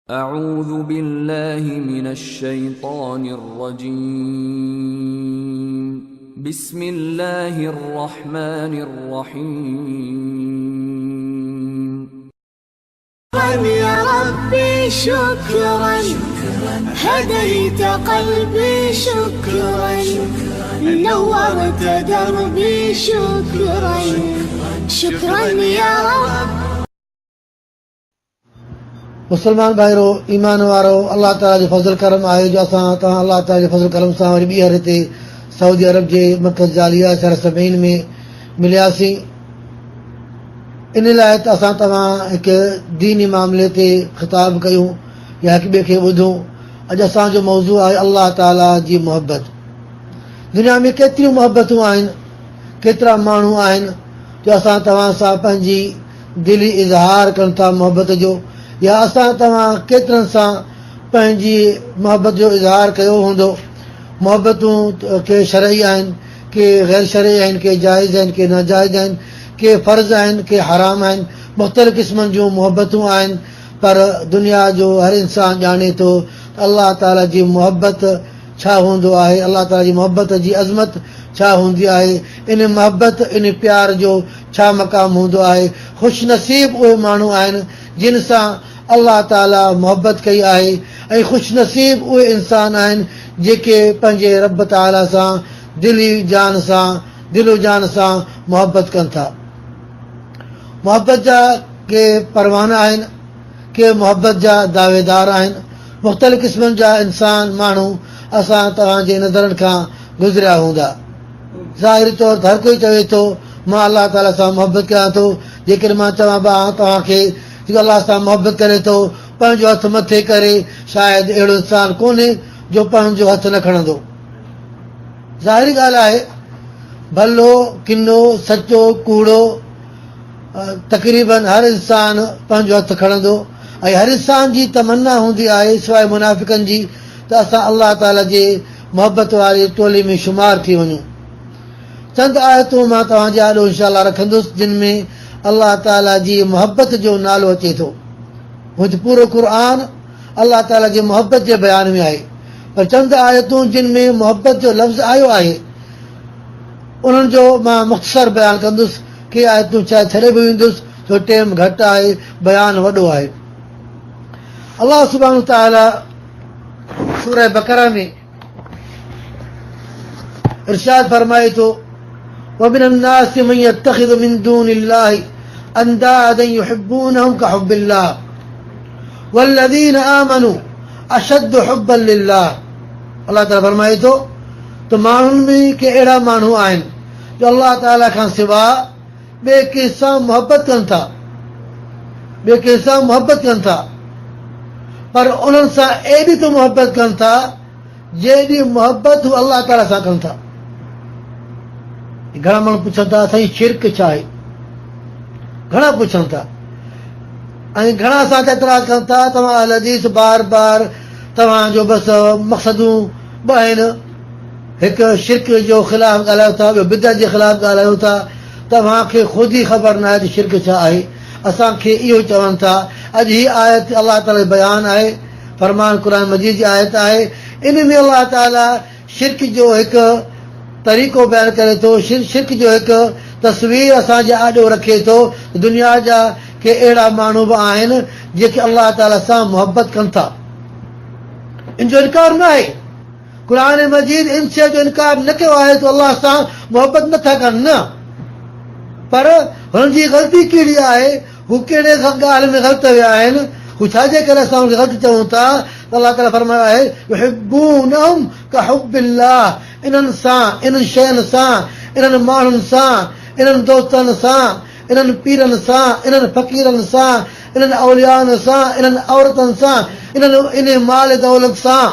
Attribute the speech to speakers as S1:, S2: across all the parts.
S1: أعوذ بالله من الشيطان الرجيم بسم الله الرحمن الرحيم
S2: يا ربي شكرا هديت قلبي شكرا نورت دربي شكرا شكرا يا رب
S3: मुस्लमान भाइरो ईमान वारो अलाह ताला जो फज़ल करम आहे जो असां तव्हां अलाह ताला जे फज़ल करम सां वरी ॿीहर हिते सऊदी अरब जे मरकज़ जालिया शहर समेन में मिलियासीं। इन लाइ त असां तव्हां हिकु दीनी मामले ते ख़िताब कयूं या हिक ॿिए खे ॿुधूं। अॼु असांजो मौज़ू आहे अलाह ताला जी मुहबत। दुनिया में केतिरियूं मुहबतूं आहिनि, केतिरा माण्हू आहिनि जो असां तव्हां सां पंहिंजी दिली इज़हार कनि था मुहबत जो, या असां तव्हां केतिरनि सां पंहिंजी मुहबत जो इज़हार कयो हूंदो। मुहबतूं के शरई आहिनि, के ग़ैर शरई आहिनि, के जाइज़ आहिनि, के नाजाइज़ आहिनि, के फ़र्ज़ आहिनि, के हराम आहिनि। मुख़्तलिफ़ क़िस्मनि जूं मुहबतूं आहिनि, पर दुनिया जो हर इंसानु ॼाणे थो त अलाह ताला जी मुहबत छा हूंदो आहे, अलाह ताला जी मुहबत जी अज़मत छा हूंदी आहे, इन मुहबत इन प्यार जो छा मक़ाम हूंदो आहे। ख़ुशि नसीब उहे माण्हू आहिनि जिन सां अलाह ताला मुहबत कई आहे, ऐं ख़ुशि नसीब उहे इंसान आहिनि जेके पंहिंजे रब ताला सां दिलो जान सां मुहबत कनि था। मुहबत जा के परवाना आहिनि, के मुहबत जा दावेदार आहिनि। मुख़्तलिफ़ क़िस्मनि जा इंसान माण्हू असां तव्हांजे नज़रनि खां गुज़रिया हूंदा। ज़ाहिरी तौर ते हर कोई चवे थो मां अलाह ताला सां मुहबत कयां थो। जेकॾहिं मां चवां तव्हांखे जेको अलाह सां मुहबत करे थो, पंहिंजो हथु मथे करे, शायदि अहिड़ो इंसानु कोन्हे जो पंहिंजो हथु न खणंदो। ज़ाहिरी ॻाल्हि आहे, भलो किनो सचो कूड़ो तक़रीबन हर इंसानु पंहिंजो हथु खणंदो, ऐं हर इंसान जी तमन्ना हूंदी आहे सवाइ मुनाफ़िक़नि जी त असां अलाह ताला जे मुहबत वारी टोली में शुमार थी वञूं। चंद आयतूं मां तव्हांजे आॾो इंशाअल्लाह रखंदुसि जिन में अलाह ताला जी मुहबत जो नालो अचे थो। मुंहिंजो पूरो क़ुर अलाह ताला जी मुहबत जे बयान में आहे, पर चंद आयतूं जिन में मुहबत जो लफ़्ज़ आयो आहे उन्हनि जो मां मुख़्तसर बयानु कंदुसि। के आयतूं छा छॾे बि वेंदुसि छो टाइम घटि आहे, बयानु वॾो आहे। अलाह सुब्हानहु तआला सूरह बक़रा में इरशाद फरमाए थो وَمِنَ النَّاسِ مَن يَتَّخِذُ مِن دُونِ اللَّهِ أَندَادًا يُحِبُّونَهُمْ كَحُبِّ اللَّهِ وَالَّذِينَ آمَنُوا أَشَدُّ حُبًّا لِلَّهِ। अलाह ताला फरमाए थो त माण्हुनि में के अहिड़ा माण्हू आहिनि जो अलाह ताला खां सवाइ ॿिए कंहिंसां मुहबत कनि था, पर उन्हनि सां एॾी त मुहबत कनि था जेॾी मुहबत हू अलाह ताला सां कनि था। घणा माण्हू पुछनि था साईं शिरक छा आहे, घणा पुछनि था, ऐं घणा असां ते एतिराज़ कनि था तव्हां अहल हदीस बार बार तव्हांजो बसि मक़सदूं ॿ आहिनि, हिकु शिरक जो ख़िलाफ़ु ॻाल्हायो था, ॿियो बिदअत जे ख़िलाफ़ु ॻाल्हायो था। तव्हांखे ख़ुदि ई ख़बर न आहे त शिरक छा आहे, असांखे इहो चवनि था। अॼु ही आयत अलाह ताला जो बयानु आहे, फरमान क़ुर मजीद जी आयत आहे। इन में अलाह ताला शिरक जो हिकु तरीक़ो बयानु करे थो, शिरक जो हिकु तस्वीर असांजे आॾो रखे थो। दुनिया जा के अहिड़ा माण्हू बि आहिनि जेके अलाह ताला सां मुहबत कनि था। इन जो इनकार न आहे, क़ुर मजीद इन शइ जो इनकार न कयो आहे त अलाह सां मुहबत नथा कनि, न, पर हुननि जी ग़लती कहिड़ी आहे, हू कहिड़े ॻाल्हि में ग़लति विया आहिनि, हू छाजे करे असां हुनखे ग़लति चऊं था। त अलाह ताला फरमायो आहे युहिब्बूनहुम कहुब्बिल्लाह। इन्हनि सां, इन्हनि शयुनि सां, इन्हनि माण्हुनि सां, इन्हनि दोस्तनि सां, इन्हनि पीरनि सां, इन्हनि फ़क़ीरनि सां, इन्हनि औलियानि सां, इन्हनि औरतुनि सां, इन माल दौलत सां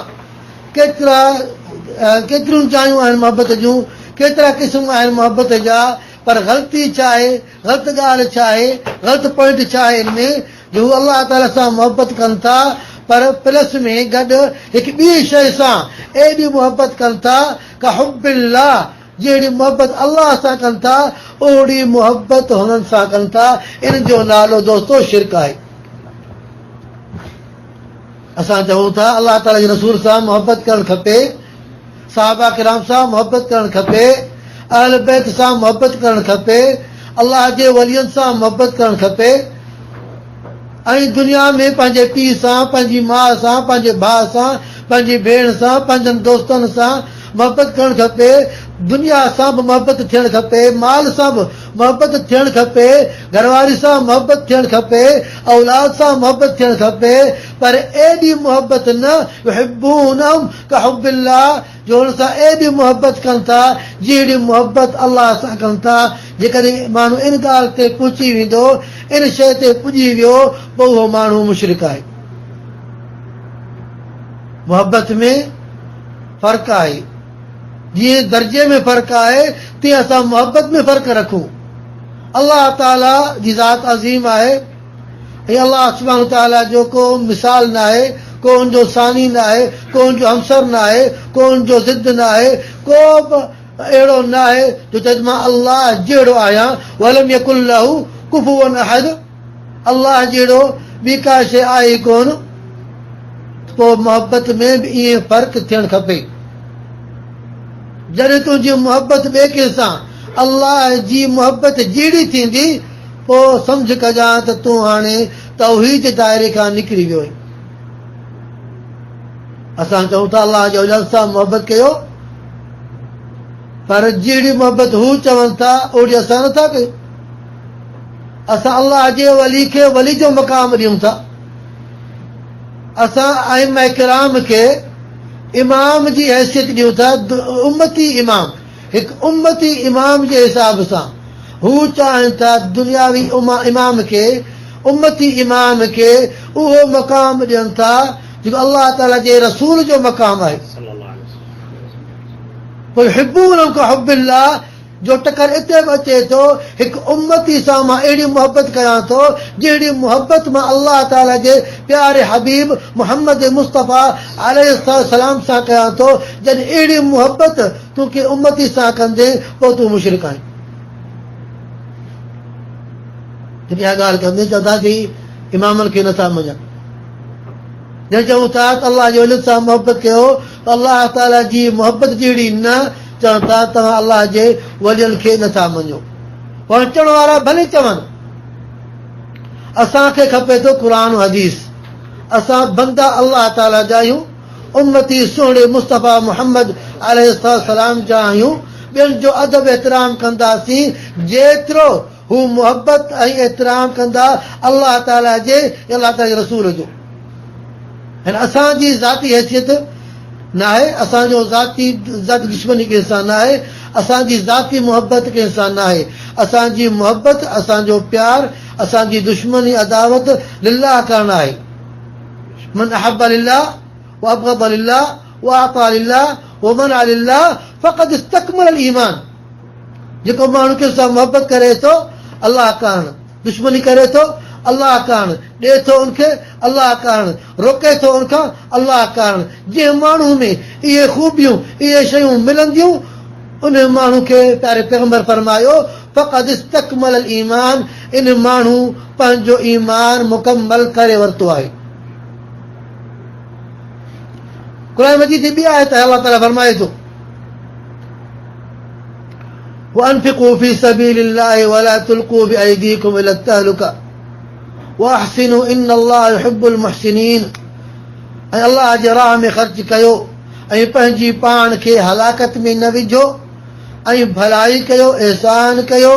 S3: केतिरियूं चायूं आहिनि मुहबत जूं, केतिरा क़िस्म आहिनि मुहबत जा। पर ग़लती छा आहे, ग़लति ॻाल्हि छा आहे, ग़लति पॉइंट छा आहे इन में जो हू अलाह ताला सां मुहबत कनि था, पर प्लस में गॾु हिकु ॿी शइ सां एॾी मुहबत कनि था का हुब्बिल्लाह, जहिड़ी मुहबत अलाह सां कनि था ओहिड़ी मुहबत हुननि सां कनि था। इन जो नालो दोस्तो शिरक आहे। असां चऊं था अलाह ताला जे रसूल सां मोहबत करणु खपे, सहाबा किराम सां मोहबत करणु खपे, अहल बैत सां मोहबत करणु खपे, अलाह जे वलियनि सां मोहबत करणु खपे, ऐं दुनिया में पंहिंजे पीउ सां, पंहिंजी माउ सां, पंहिंजे भाउ सां, पंहिंजी भेण सां, पंहिंजनि दोस्तनि सां मोहबत करणु खपे, दुनिया सां बि मोहबत थियणु खपे, माल सां बि मोहबत थियणु खपे, घरवारी सां मोहबत थियणु खपे, औलाद सां मोहबत थियणु खपे, पर एॾी मोहबत न युहिब्बूनहुम कहुब्बिल्लाह, जो हुन सां एॾी मोहबत कनि था जहिड़ी मोहबत अलाह सां कनि था। जेकॾहिं माण्हू इन ॻाल्हि ते पहुची वेंदो, इन शइ ते पुॼी वियो, पोइ उहो माण्हू मुशरिक आहे। मोहबत में फ़र्क़ु आहे, जीअं दर्जे में फ़र्क़ु आहे तीअं असां मोहबत में फ़र्क़ु रखूं। अलाह ताला जी ज़ात अज़ीम आहे ऐं अलाह सुब्हानहु ताला जो को मिसाल न आहे, को उनजो सानी न आहे, को उनजो हमसर न आहे, को उनजो ज़िद न आहे, को बि अहिड़ो न आहे जो चए मां अलाह जहिड़ो आहियां। वलम यकुन लहू कुफुवन अहद, अलाह जहिड़ो ॿी का शइ आहे कोन। पोइ मोहबत में बि ईअं फ़र्क़ु थियणु खपे। जॾहिं तुंहिंजी मोहबत ॿिए कंहिं सां अलाह जी मोहबत जहिड़ी थींदी, पोइ सम्झ कजां त तूं हाणे तौहीद जे दाइरे खां निकिरी वियो आहीं। असां चऊं था अलाह जे वजह सां मोहबत कयो, पर जहिड़ी मोहबत हू चवनि था ओड़ी असां नथा कयूं। असां अलाह जे वली खे वली जो मक़ाम ॾियूं था। असां आइम्मा किराम खे इमाम जी हैसियत ॾियूं था, उम्मती इमाम, हिकु उम्मती इमाम जे हिसाब सां। हू चाहिनि था दुनियावी इमाम खे, उम्मती इमाम खे उहो मक़ाम ॾियनि था जेको अलाह ताला जे रसूल जो मक़ाम आहे। पोइ युहिब्बूनहुम कहुब्बिल्लाह जो टकर इते बि अचे थो, हिकु उम्मती सां मां अहिड़ी मोहबत कयां थो जहिड़ी मोहबत मां अलाह ताला जे प्यारे हबीब मुहम्मद मुस्तफ़ा अलैहिस्सलाम सां कयां थो। जॾहिं अहिड़ी मोहबत तूं के उम्मती सां कंदे, पोइ तूं मुशरिक आहीं। इहा ॻाल्हि कंदे चवंदा कि इमामनि खे नथा मञनि। जंहिं चऊं था त अलाह जे वली सां मोहबत कयो, त अलाह ताला जी मोहबत जहिड़ी न, चवनि था तव्हां अलाह जे वलियनि खे नथा मञो। पहुचण वारा भले चवनि, असांखे खपे थो क़ुर हदीस। असां बंदा अलाह ताला जा आहियूं, उम्मती सुहिणे मुस्तफ़ा मुहम्मद अलैहिस्सलाम जा आहियूं। ॿियनि जो अदब एतिराम कंदासीं जेतिरो हू मोहबत ऐं एतिराम कंदा अलाह ताला जे, अलाह ताला जे रसूल जो। हिन असांजी ज़ाती हैसियत न आहे, असांजो ज़ाती दुश्मनी कंहिं सां न आहे, असांजी ज़ाती मोहबत कंहिं सां न आहे। असांजी मोहबत, असांजो प्यार, असांजी दुश्मनी अदावत लिल्लाह करणु आहे। मन अहब लिल्लाह व अबग़द लिल्लाह व अता लिल्लाह व मनअ लिल्लाह फ़क़द इस्तकमल ईमान। जेको माण्हू कंहिं सां मोहबत करे थो अलाह करणु, दुश्मनी करे थो अलाह करणु, ॾिए थो उनखे अलाह करणु, रोके थो उनखां अलाह करणु। जंहिं माण्हू में इहे ख़ूबियूं, इहे शयूं मिलंदियूं, उन माण्हू खे प्यारे पैगंबर फरमायो फ़क़द इस्तकमल ईमान, इन माण्हू पंहिंजो ईमान मुकमल करे वरितो आहे। क़ुर मजीद जी ॿी आयत आहे, अलाह ताला फरमाए थो वअनफ़िक़ू फ़ी सबीलिल्लाहि वला तुल्क़ू बिअयदीकुम इला तहलुका वअहसिनु इन्नल्लाह युहिब्बुल मुहसिनीन। ऐं अलाह जे राह में ख़र्च कयो ऐं पंहिंजी पाण खे हलाकत में न विझो ऐं भलाई कयो, एहसान कयो।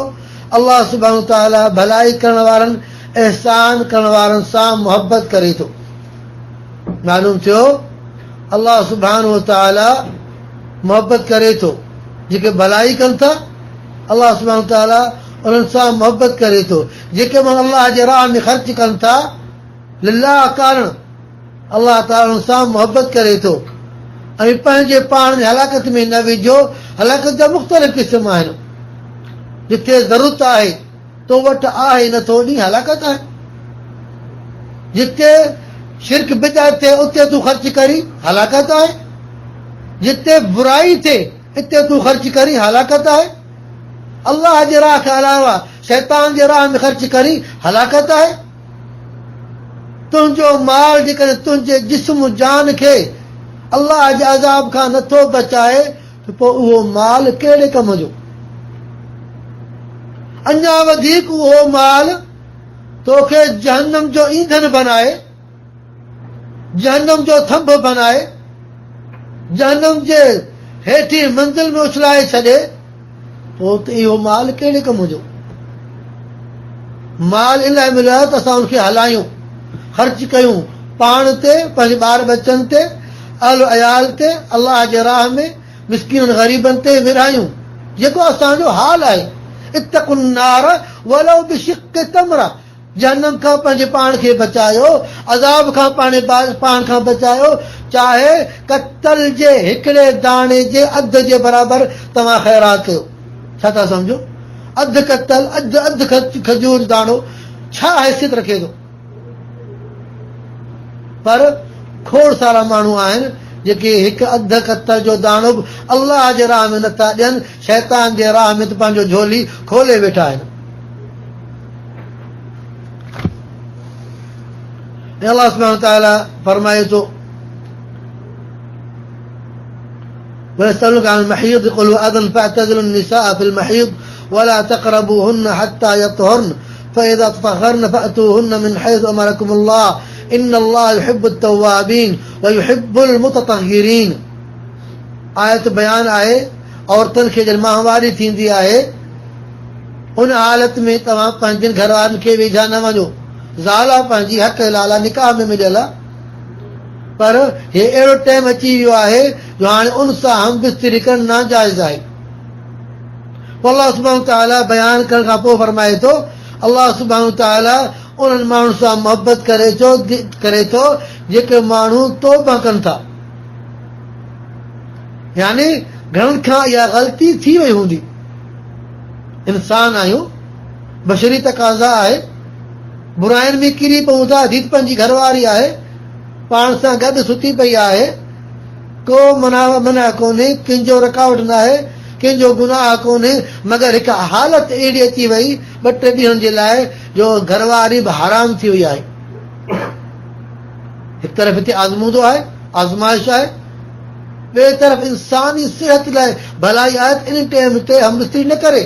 S3: अलाह सुब्हानहु ताला भलाई करण वारनि, एहसान करण वारनि सां मोहबत करे थो। मालूम थियो अलाह सुब्हानहु ताला मोहबत करे थो। जेके भलाई कनि था अलाह सुब्हानहु ताला उन्हनि सां मोहबत करे थो। जेके माण्हू अलाह जे राह में ख़र्च कनि था लिल्लाह कारण, अलाह ताला उन्हनि सां मोहबत करे थो। ऐं पंहिंजे पाण जी हलाकत में न विझो। हलाकत जा मुख़्तलिफ़ क़िस्म आहिनि। जिथे ज़रूरत आहे तो वटि आहे नथो, ॾींहुं हलाकत आहे। जिथे शिरक बिदअत थिए उते तूं ख़र्च करी, हलाकत आहे। जिथे बुराई थिए हिते तूं ख़र्च करी, हलाकत आहे। अलाह जे राह खां अलावा शैतान जे राह में ख़र्च करी, हलाकत आहे। तुंहिंजो माल जेकॾहिं तुंहिंजे जिस्म जान खे अलाह जे अज़ाब खां नथो बचाए त पोइ उहो माल कहिड़े कम जो? अञा वधीक उहो माल तोखे जहन्नम जो ईंधन बनाए, जहन्नम जो थंभ बनाए, जहन्नम जे हेठी मंज़िल में उछलाए छॾे, पोइ त इहो माल कहिड़े कम जो? माल इन लाइ मिलियो आहे त असां उनखे हलायूं, ख़र्च कयूं, पाण ते, पंहिंजे ॿार बचनि ते, अहल अयाल ते, अलाह जे राह में मिस्कीन ग़रीबनि ते विरहायूं, जेको असांजो हाल आहे। इत्तक़ुन नार वलौ बिशिक्क तमरा, जहन्नम खां पंहिंजे पाण खे बचायो, अज़ाब खां पाण खां बचायो, चाहे कतल जे हिकिड़े दाणे जे अधु जे बराबरि तव्हां ख़ैरात कयो। छा था सम्झो? अधु कतल, अधु खजूर दाणो छा हैसियत रखे थो? पर खोड़ सारा माण्हू आहिनि जेके हिकु अधु कतल जो दाणो बि अलाह जे राह में नथा ॾियनि, शैतान जे राह में त पंहिंजो झोली खोले वेठा आहिनि। अल्लाह सुब्हानहु व तआला फरमाए थो ويسألونك عن المحيض قل هو أذى فاعتزلوا النساء في المحيض ولا تقربوهن حتى يطهرن فإذا تطهرن فأتوهن من حيث أمركم الله إن الله يحب التوابين ويحب المتطهرين। आयत बयान आहे औरतुनि खे जॾहिं माहवारी थींदी आहे उन हालत में तव्हां पंहिंजनि घरवारनि खे वेझा न वञो। ज़ाल पंहिंजी हक़ लाला निकाह में मिलियल आहे, पर हे अहिड़ो टाइम अची वियो आहे जो हाणे उन सां हम बिस्तरी करणु नाजाइज़ आहे। पोइ अलाह सुब्हानहु तआला बयान करण खां पोइ फरमाए थो, अलाह सुब्हानहु तआला उन्हनि माण्हुनि सां मोहबत करे थो जेके माण्हू तौबा कनि था। यानी घणनि खां इहा ग़लती थी वई हूंदी, इंसान आहियूं, बशरी तक़ाज़ा आहे, बुराइनि में किरी पऊं था, अधीक पंहिंजी घरवारी आहे, पाण सां गॾु सुती पई आहे, को मना कोन्हे, कंहिंजो रुकावट न आहे, कंहिंजो गुनाह कोन्हे, मगर हिकु हालत अहिड़ी अची वई 2-3 ॾींहंनि जे लाइ जो घरवारी बि हराम थी वई आहे। हिकु तरफ़ हिते आज़मूदो आहे, आज़माइश आहे, ॿिए तरफ़ इंसानी सिहत लाइ भलाई आहे, इन टाइम ते हम बिस्तरी न करे।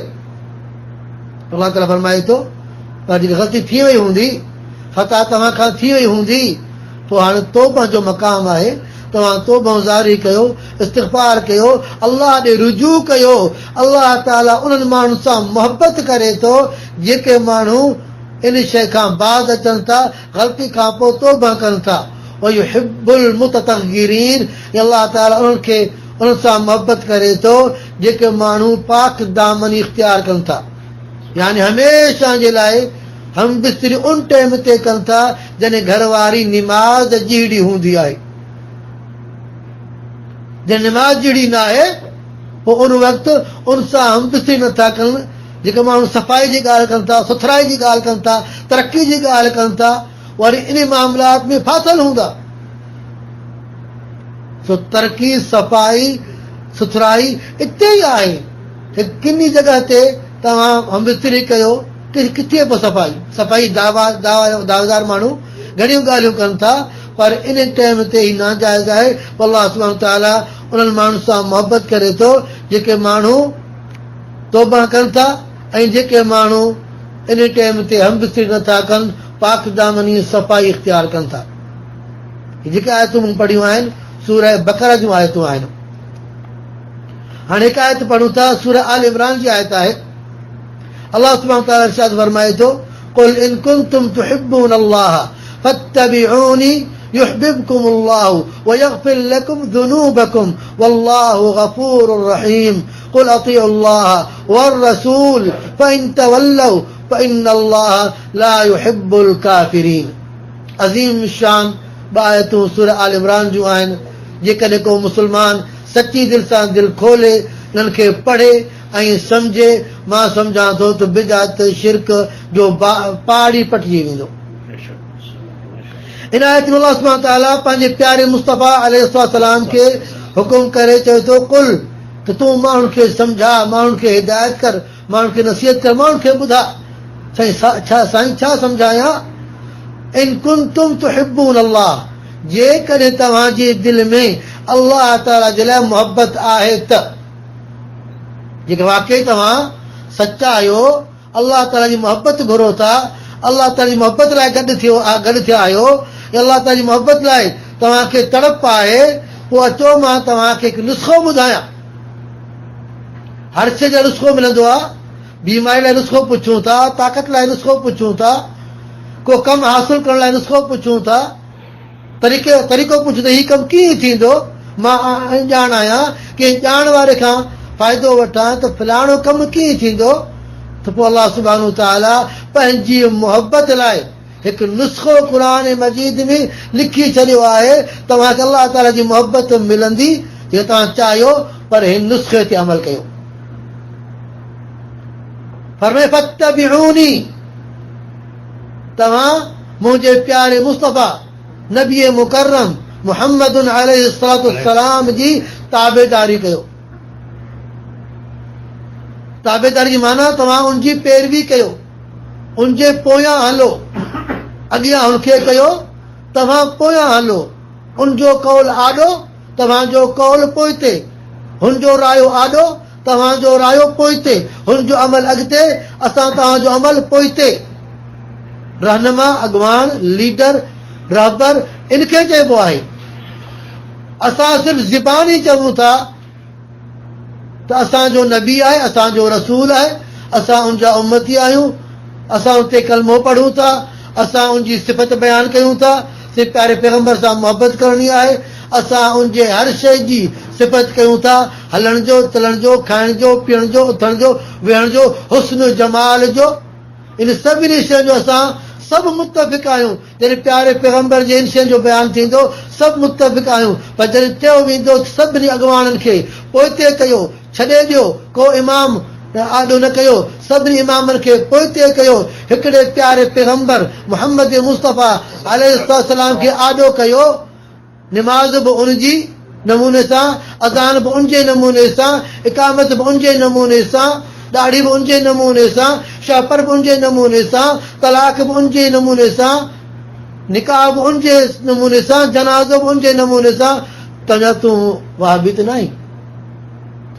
S3: अलाह ताला फरमाए थो, पर जेकी ग़लती थी वई हूंदी, ख़ता तव्हां खां थी वई हूंदी, पोइ हाणे तौबा जो मक़ाम आहे, तव्हां तौबा ज़ारी कयो, इस्तिग़फ़ार कयो, अलाह ॾे रुजू कयो। अलाह ताला उन्हनि माण्हुनि सां मोहबत करे थो जेके माण्हू इन शइ खां बाद अचनि था, ग़लती खां पोइ तौबा कनि था। वयुहिब्बुल मुततह्हिरीन, अलाह ताला उन्हनि सां मोहबत करे थो जेके माण्हू पाक दामनी इख्तियार कनि था। यानी हमेशह जे लाइ हम बिस्तरी उन टाइम ते कनि था जॾहिं घरवारी निमाज़ जहिड़ी हूंदी आहे। जॾहिं निमाज़ जहिड़ी न आहे पोइ उन वक़्तु उन सां हम बिस्तरी नथा कनि। जेके माण्हू सफ़ाई जी ॻाल्हि कनि था, सुथराई जी ॻाल्हि कनि था, तरक़ी जी ॻाल्हि कनि था, वरी इन मामलात में फाथल हूंदा। सो तरक़ी, सफ़ाई, सुथराई इते ई आहे। किनी जॻह ते तव्हां हम बिस्तरी कयो, किथे पोइ सफ़ाई दावेदार माण्हू घणियूं ॻाल्हियूं कनि था, पर इन टाइम ते ई नाजाइज़ आहे। अलाह सुब्हानहु तआला उन्हनि माण्हुनि सां मोहबत करे थो जेके माण्हू तौबा कनि था ऐं जेके माण्हू इन टाइम ते हम बिस्तरी नथा कनि, पाक दामनी सफ़ाई इख्तियार कनि था। जेके आयतूं मूं पढ़ियूं आहिनि सूरह बकरा जूं आयतूं आहिनि। हाणे हिकु आयत पढ़ूं था, सूरह आल इमरान जी आयत आहे। अलाह सुब्हानहु तआला इरशाद फरमाए थो, कुल इन कुंतुम तुहिब्बून अल्लाह फत्तबिऊनी युहब्बिबकुमुल्लाहु व यग़फिर लकुम ज़ुनूबकुम वल्लाहु गफूरुर रहीम। कुल अतीउल्लाह वर रसूल फइन तवल्लौ फइन्नल्लाह ला युहिब्बुल काफिरीन। अज़ीम शान आयतूं सूरह आल इमरान जूं आहिनि। जेकॾहिं को मुस्लमान सची दिलि सां दिलि खोले उन्हनि खे पढ़े ऐं सम्झे, मां सम्झां थो त बिदअत शिरक जो पहाड़ी पटिजी वेंदो। इन आयत में अल्लाह सुब्हानहु तआला पंहिंजे प्यारे मुस्तफ़ा अलैहिस्सलाम खे हुकुम करे चए थो, कुल त तूं माण्हुनि खे सम्झा, माण्हुनि खे हिदायत कर, माण्हुनि खे नसीहत कर, माण्हुनि खे ॿुधा। साईं छा सम्झायां? इन कुंतुम तुहिब्बून अल्लाह, जेकॾहिं तव्हांजे दिलि में अल्लाह ताला जे लाइ मोहबत आहे त, जेके वाकई तव्हां सचा आहियो, अल्लाह ताला जी मोहबत घुरो था, अल्लाह ताला जी मोहबत लाइ गॾु थिया आहियो, या अल्लाह ताला जी मोहबत लाइ तव्हांखे तड़प आहे, पोइ अचो मां तव्हांखे हिकु नुस्ख़ो ॿुधायां। हर शइ जो नुस्ख़ो मिलंदो आहे। बीमारी लाइ नुस्ख़ो पुछूं था, ताक़त लाइ नुस्ख़ो पुछूं था, को कमु हासिल करण लाइ नुस्ख़ो पुछूं था, तरीक़ो पुछूं था हीउ कमु कीअं थींदो, मां ॼाण आहियां कि ॼाण वारे खां फ़ाइदो वठां त फलाणो कमु कीअं थींदो, त पोइ अलाह सुब्हानहू तआला पंहिंजी मोहबत लाइ हिकु नुस्ख़ो क़ुर मजीद में लिखी छॾियो आहे। तव्हांखे अलाह ताला जी मोहबत मिलंदी जे तव्हां चाहियो, पर हिन नुस्ख़े ते अमल कयो। फरमाए फत्तबिऊनी, तव्हां मुंहिंजे प्यारे मुस्तफ़ा नबी मुकर्रम मुहम्मद अलैहिस्सलाम जी ताबेदारी कयो। ताबेदारी जी माना तव्हां उनजी पैरवी कयो, उनजे पोयां हलो, अॻियां हुनखे कयो, तव्हां पोयां हलो, उनजो कौल आॾो, तव्हांजो कौल पोइते, हुनजो रायो आॾो, तव्हांजो रायो पोइते, हुनजो अमल अॻिते, असां तव्हांजो अमल पोइते। रहनुमा, अॻवान, लीडर, रहबर इनखे चइबो आहे। असां सिर्फ़ ज़बानी चऊं था त असांजो नबी आहे, असांजो रसूल आहे, असां उनजा उम्मती आहियूं, असां उते कलमो पढ़ूं था, असां उनजी सिफ़त बयानु कयूं था, सिर्फ़ प्यारे पैगम्बर सां मोहबत करणी आहे, असां उनजे हर शइ जी सिफ़त कयूं था, हलण जो, चलण जो, खाइण जो, पीअण जो, उथण जो, वेहण जो, हुस्न जमाल जो, इन सभिनी शयुनि जो असां सभु मुतफ़िक़ आहियूं। जॾहिं प्यारे पैगम्बर जे इन शयुनि जो बयानु थींदो सभु मुतफ़िक़ आहियूं, पर जॾहिं चयो वेंदो सभिनी अॻवाननि खे पोइते कयो, छॾे ॾियो, को इमाम आॾो न कयो, सभिनी इमामनि खे पोइते कयो, हिकिड़े प्यारे पैगम्बर मुहम्मद मुस्तफ़ा अलैहिस्सलाम खे आॾो कयो। निमाज़ बि उनजी नमूने सां, अज़ान बि उनजे नमूने सां, इकामत बि उनजे नमूने सां, ॾाढ़ी बि उनजे नमूने सां, शहपर बि उनजे नमूने सां, तलाक बि उनजे नमूने सां, निकाह बि उनजे नमूने सां, जनाज़ो बि उनजे नमूने सां। तंहिंजा तूं वहाबी त न आहीं,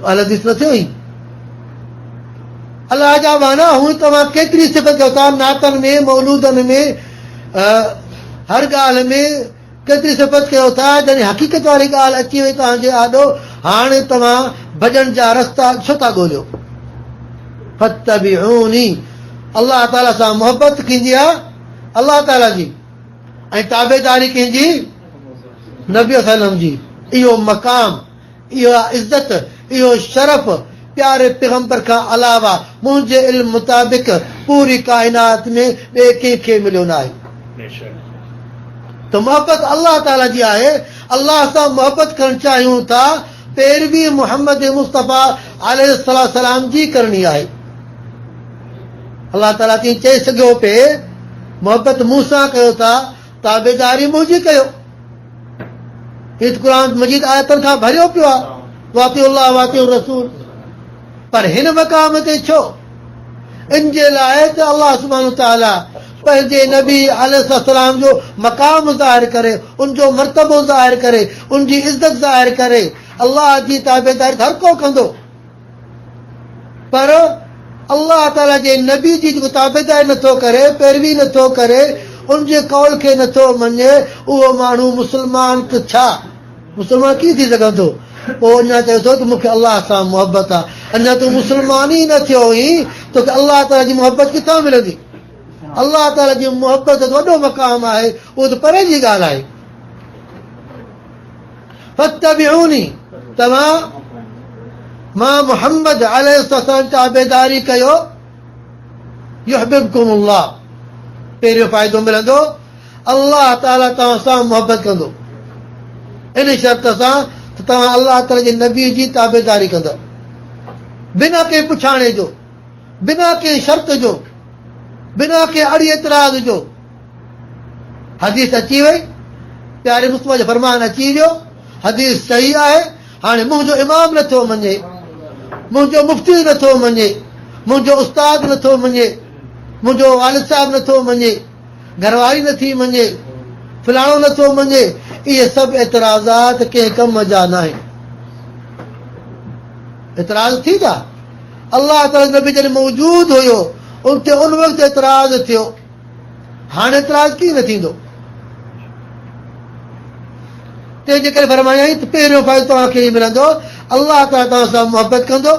S3: अहल हदीस न थियो ई। अलाह जा वाना हूं तव्हां केतिरी सिफ़त कयो था, नातनि में, मौलूदनि में, हर ॻाल्हि में केतिरी सिफ़त कयो था। जॾहिं हक़ीक़त वारी ॻाल्हि अची वई तव्हांजे आॾो, हाणे तव्हां भॼण जा रस्ता छो था ॻोल्हियो। फत्तबिऊनी, अलाह ताला सां मोहबत कंहिंजी आहे, अलाह ताला जी, ऐं ताबेदारी कंहिंजी, नबी सल्लम जी। इहो मक़ाम, इहा इज़त, इहो शरफ़ प्यारे पैगम्बर खां अलावा मुंहिंजे इल्म मुताबिक़ पूरी काइनात में ॿिए कंहिंखे मिलियो न आहे। त मोहबत अलाह ताला जी आहे। अलाह सां मोहबत करणु चाहियूं था, पैरवी मुहम्मद मुस्तफ़ा अलैहिस्सलाम जी करणी आहे। अलाह ताला तीअं चई सघियो पिए, मोहबत मूं सां कयो था, ताबेदारी मुंहिंजी कयो। हीअ क़ुर मजीद आयतनि खां भरियो पियो आहे, वातिउ अल्लाह वातिउ रसूल। पर हिन मक़ाम ते छो? इन जे लाइ त अलाह सुब्हानहू तआला पंहिंजे नबी अलैहिस्सलाम जो मक़ाम ज़ाहिर करे, उनजो मर्तबो ज़ाहिर करे, उनजी इज़त ज़ाहिर करे, अलाह जी ताबेदारी हर को कंदो। पर अलाह ताला जे नबी जी जेको ताबेदारी नथो करे, पैरवी नथो करे, उनजे कौल खे नथो मञे, उहो माण्हू मुस्लमान त छा, मुस्लमान कीअं थी सघंदो? पोइ अञा चए थो त मूंखे अलाह सां मोहबत आहे। अञा तूं मुस्लमान ई न थियो हुई, तोखे अलाह ताला जी मोहबत किथां मिलंदी? अलाह ताला जी मोहबत वॾो मक़ाम आहे, उहो त परे जी ॻाल्हि आहे। फत्तबिऊनी, तव्हां मां मुहम्मद अलैहिस्सलाम ताबेदारी कयो, युहिब्बुकुमुल्लाह, पहिरियों फ़ाइदो मिलंदो, अलाह ताला तव्हां सां मोहबत कंदो। इन शर्त सां त तव्हां अलाह ताला जे नबी जी ताबेदारी कंदा, बिना कंहिं पुछाणे जो, बिना कंहिं शर्त जो, बिना कंहिं अड़ी एतिराज़ जो। हदीस अची वई, प्यारे मुस्तफ़ा जो फरमान अची वियो, हदीस सही आहे। हाणे मुंहिंजो इमाम नथो मञे, मुंहिंजो मुफ़्ती नथो मञे, मुंहिंजो उस्ताद नथो मञे, मुंहिंजो वालिद साहिब नथो मञे, घरवारी नथी मञे, फलाणो नथो मञे, इहे सभु एतिराज़ात कंहिं कम जा न आहिनि। एतिराज़ थी था, अलाह ताला नबी जॾहिं मौजूद हुयो उते उन वक़्तु एतिराज़ थियो, हाणे एतिराज़ कीअं न थींदो। तंहिंजे करे फरमायाई त पहिरियों फ़ाइदो तव्हांखे मिलंदो, अलाह ताला तव्हां सां मुहबत कंदो,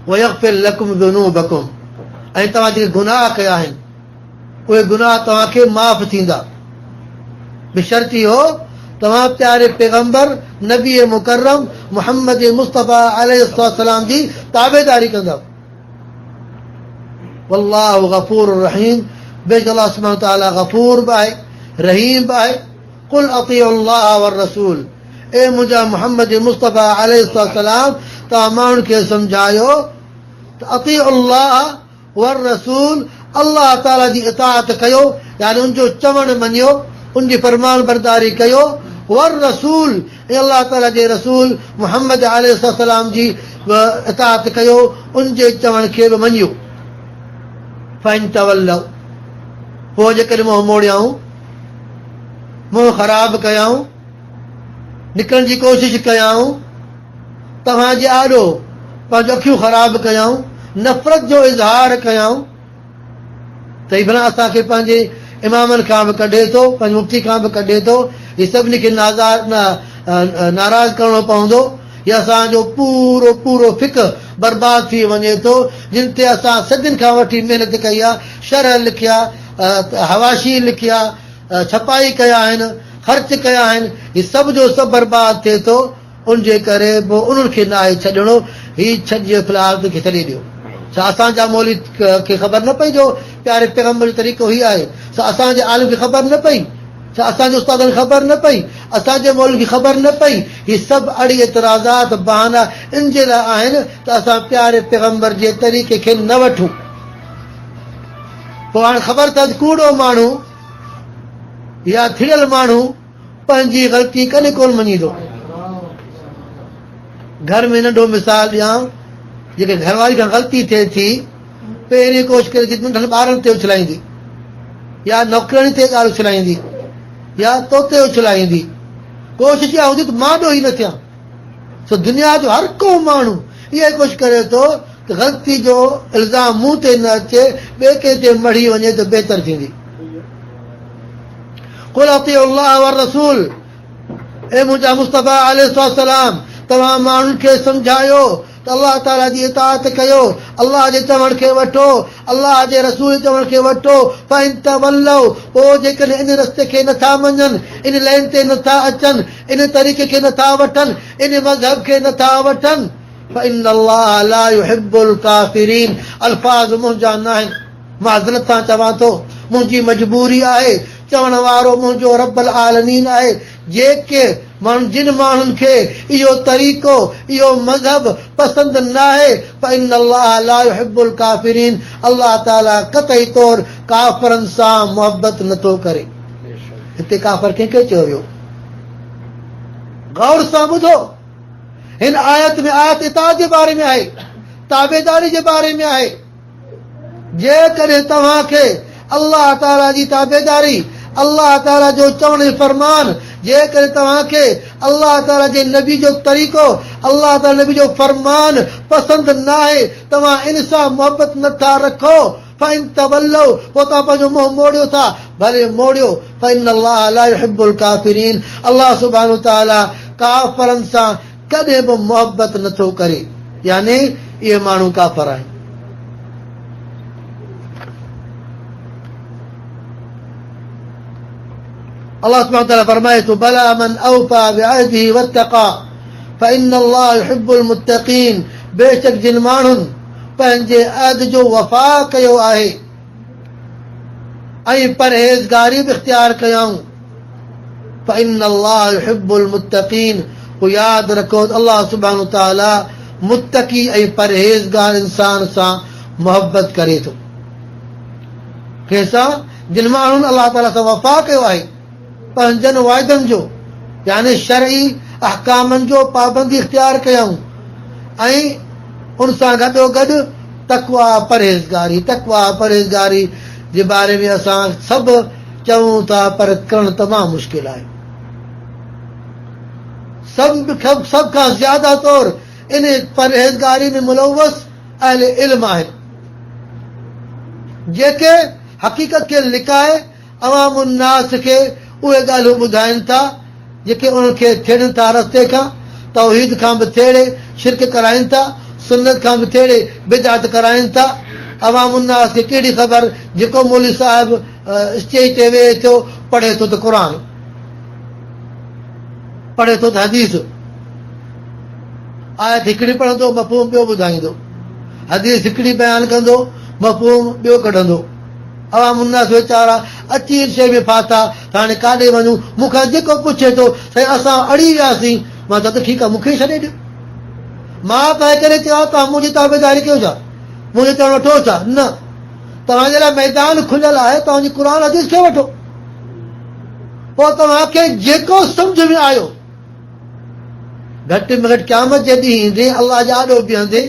S3: वयग़फिर लकुम ज़ुनूबकुम, ऐं तव्हां जेके गुनाह कया आहिनि उहे गुनाह तव्हांखे माफ़ थींदा। बिशर्ती हो तव्हां प्यारे पैगंबर नबी मुकर्रम मुहम्मद मुस्तफ़ा अलैहिस्सलाम जी ताबेदारी कंदव। वल्लाहु गफूर रहीम, बेशक अल्लाह सुब्हानहु व तआला गफूर बि आहे, रहीम बि आहे। कुल अतीउल्लाह वर रसूल, ए मुंहिंजा मुहम्मद मुस्तफ़ा अलैहिस्सलाम तव्हां माण्हुनि खे सम्झायो त अतीउल्लाह वर रसूल, अल्लाह ताला जी इताअत कयो, यानी उनजो चवण मञियो, उनजी फरमान बरदारी कयो। वर रसूल, ऐं अल्लाह ताला जे रसूल मुहम्मद अलैहिस्सलाम जी इताअत कयो, उनजे चवण खे बि मञियो। फ़इन तवल्लव, पोइ जेकॾहिं मुंहुं मोड़ियाऊं, मुंहुं ख़राब कयाऊं, निकिरण जी कोशिशि कयाऊं, तव्हांजे आॾो पंहिंजो अखियूं ख़राब कयाऊं, नफ़रत जो इज़हार कयाऊं, त ही भला असांखे पंहिंजे इमामनि खां बि कढे थो, पंहिंजे मुफ़्ती खां बि कढे थो, हीअ सभिनी खे नाराज़ करिणो पवंदो, या असांजो पूरो पूरो फ़िक़्ह बर्बाद थी वञे थो, जिन ते असां सदियुनि खां वठी महिनत कई आहे, शरह लिखिया, हवाशी लिखिया, छपाई कया आहिनि, ख़र्च कया आहिनि, हीअ सभु जो सभु बर्बाद थिए थो। उनजे करे पोइ उन्हनि खे न आहे छॾिणो, हीअ छॾिजे फ़िलहाल खे छॾे ॾियो। छा असांजा मौलवी खे ख़बर न पई जो प्यारे पैगंबर जो तरीक़ो हीअ आहे? छा असांजे आलिम खे ख़बर न पई? छा असांजे उस्तादनि खे ख़बर न पई? असांजे मौलवी खे ख़बर न पई? हीअ सभु अड़ी एतिराज़ात बहाना इन जे लाइ आहिनि त असां प्यारे पैगंबर जे तरीक़े खे न वठूं। पोइ हाणे ख़बर अथसि कूड़ो माण्हू या थिड़ियल माण्हू पंहिंजी ग़लती कॾहिं कोन मञींदो। घर में नंढो मिसाल ॾियां, जेके घरवारी खां ग़लती थिए थी, पहिरीं कोशिशि करे नंढनि ॿारनि ते उछलाईंदी, या नौकिरणी ते ॻाल्हि उछलाईंदी, या तोते उछलाईंदी। कोशिशि इहा हूंदी त मां ॾोही न थियां। सो दुनिया जो हर को माण्हू इहा कोशिशि करे थो त ग़लती जो इल्ज़ाम मूं ते न अचे, ॿिए कंहिं ते मढ़ी वञे त बहितर थींदी। कुल अतीउल्लाह वर रसूल, ए मुंहिंजा मुस्तफ़ा अलैहिस्सलाम तव्हां माण्हुनि खे सम्झायो त अल्लाह ताला जी इताअत कयो, अल्लाह जे चवण खे वठो, अल्लाह जे रसूल जे चवण खे वठो। फ़इन तवल्लव, पोइ जेकॾहिं इन रस्ते खे नथा मञनि, इन लाइन ते नथा अचनि, इन तरीक़े खे नथा वठनि, इन मज़हब खे नथा वठनि, फ़इन्नल्लाह ला युहिब्बुल काफ़िरीन। अल्फाज़ मुंहिंजा न आहिनि, माज़रत सां चवां थो, मुंहिंजी मजबूरी आहे। चवण वारो मुंहिंजो रब्बुल आलमीन आहे। जेके माण्हू जिन माण्हुनि खे इहो तरीक़ो, इहो मज़हब पसंदि न आहे, फ़इन्नल्लाह ला युहिब्बुल काफ़िरीन, अल्लाह ताला क़तई तौर काफ़रनि सां मुहबत नथो करे। हिते काफ़र कंहिंखे चयो वियो? गौर सां ॿुधो, हिन आयत में आयत इताअत जे बारे में आहे, ताबेदारी जे बारे में आहे। जेकॾहिं तव्हांखे अल्लाह ताला जी ताबेदारी, अल्लाह ताला जो चवण फरमान, जेकॾहिं तव्हांखे अल्लाह ताला जे नबी जो तरीक़ो, अल्लाह ताला नबी जो फरमान पसंदि न आहे, तव्हां इन सां मुहबत नथा रखो, फ़इन तवल्लव, पोइ तव्हां पंहिंजो मुंहुं मोड़ियो था, भले मोड़ियो। फ़इन्नल्लाह ला युहिब्बुल काफ़िरीन, अल्लाह सुब्हानहु व तआला काफ़रनि सां कॾहिं बि मुहबत नथो करे, यानी इहे माण्हू काफ़र आहिनि। अल्लाह सुब्हानहु व तआला फरमाए थो, बला मन औफा बिअहदिही वत्तक़ा फ़इन्नल्लाह युहिब्बुल मुत्तक़ीन, बेशक जिन माण्हुनि पंहिंजे अहद जो वफ़ा कयो आहे ऐं परहेज़गारी बि इख़्तियार कयऊं, फ़इन्नल्लाह युहिब्बुल मुत्तक़ीन, पोइ यादि रखो अल्लाह सुब्हानहु व तआला मुत्तक़ी ऐं परहेज़गार इंसान सां मुहबत करे थो। कंहिंसां? जिन माण्हुनि अल्लाह ताला सां वफ़ा कयो आहे, पंहिंजनि वाइदनि जो, यानी शरई अहकामनि जो पाबंदी इख़्तियार कयऊं, ऐं उन सां गॾोगॾु तक़वा परहेज़गारी, तक़वा परहेज़गारी जे बारे में असां सभु चऊं था पर करणु तमामु मुश्किल आहे। सभ खां ज्यादा तौर इन परहेज़गारी में मुलवस अहले इल्म आहिनि, जेके हक़ीक़त खे लिकाए अवाम उन्नास खे उहे ॻाल्हियूं ॿुधाइनि था जेके उन्हनि खे थियनि था रस्ते खां, तौहीद खां बि थेड़े शिरक कराइनि था, सुन्नत खां बि थेड़े बिदअत कराइनि था। अवाम उन्नास खे कहिड़ी ख़बर जेको मौलवी साहिब स्टेज ते वेहे थो पढ़े थो त क़ुर, पढ़े थो त हदीस, आयत हिकिड़ी पढ़ंदो मफ़हूम ॿियो ॿुधाईंदो, हदीस हिकिड़ी बयानु कंदो मफ़हूम ॿियो कढंदो। अवाम उन्नास वीचारा अची शइ में फाथा त हाणे काॾे वञूं, मूंखां जेको पुछे थो साईं असां अड़ी वियासीं, मां चवां त ठीकु आहे मूंखे छॾे ॾियो, मां तंहिं करे चवां तव्हां मुंहिंजी ताबेदारी कयो छा, मुंहिंजो चवणु वठो छा, न तव्हांजे लाइ मैदान खुलियल आहे, तव्हांजी क़ुर हदीस खे वठो, पोइ तव्हांखे जेको सम्झ में आयो घटि में घटि क़यामत जे ॾींहुं ईंदे अलाह जे आॾो बीहंदे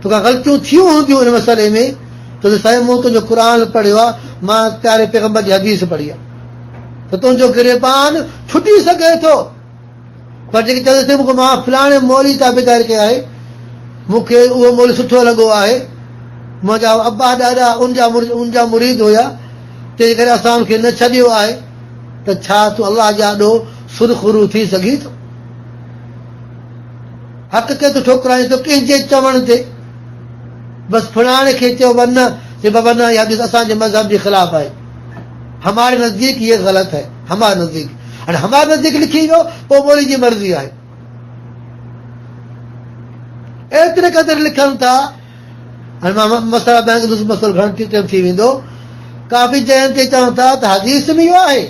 S3: तोखां ग़लतियूं थियूं हूंदियूं हिन मसइले में त साईं मूं तुंहिंजो क़ुर पढ़ियो आहे, मां प्यारे पैगम्बर जी हदीस पढ़ी आहे, त तुंहिंजो गिरबान छुटी सघे थो। पर जेके चवंदसि मूंखे मां फलाणे मौलवी ताबेदारी कई आहे, मूंखे उहो मौलवी सुठो लॻो आहे, मुंहिंजा अब्बा ॾाढा उनजा मुरीद हुया, तंहिं करे असां उनखे न छॾियो आहे, त छा तूं अलाह जे आॾो सुरख़ुरू थी सघीं थो? हक़ खे तूं ठोकराईं थो कंहिंजे चवण ते, बसि फलाणे खे चयो न कि बाबा न इहा हदीस असांजे मज़हब जे ख़िलाफ़ आहे, हमारे नज़दीक ये ग़लत है, हमारे नज़दीक, हाणे हमारे नज़दीक लिखी वियो पोइ मौलवी जी मर्ज़ी आहे। एतिरे क़दुरु लिखनि था, हाणे मां मसइला बयानु कंदुसि, मसइलो घणो टाइम थी वेंदो, काफ़ी जॻहियुनि ते चवनि था त हदीस में इहो आहे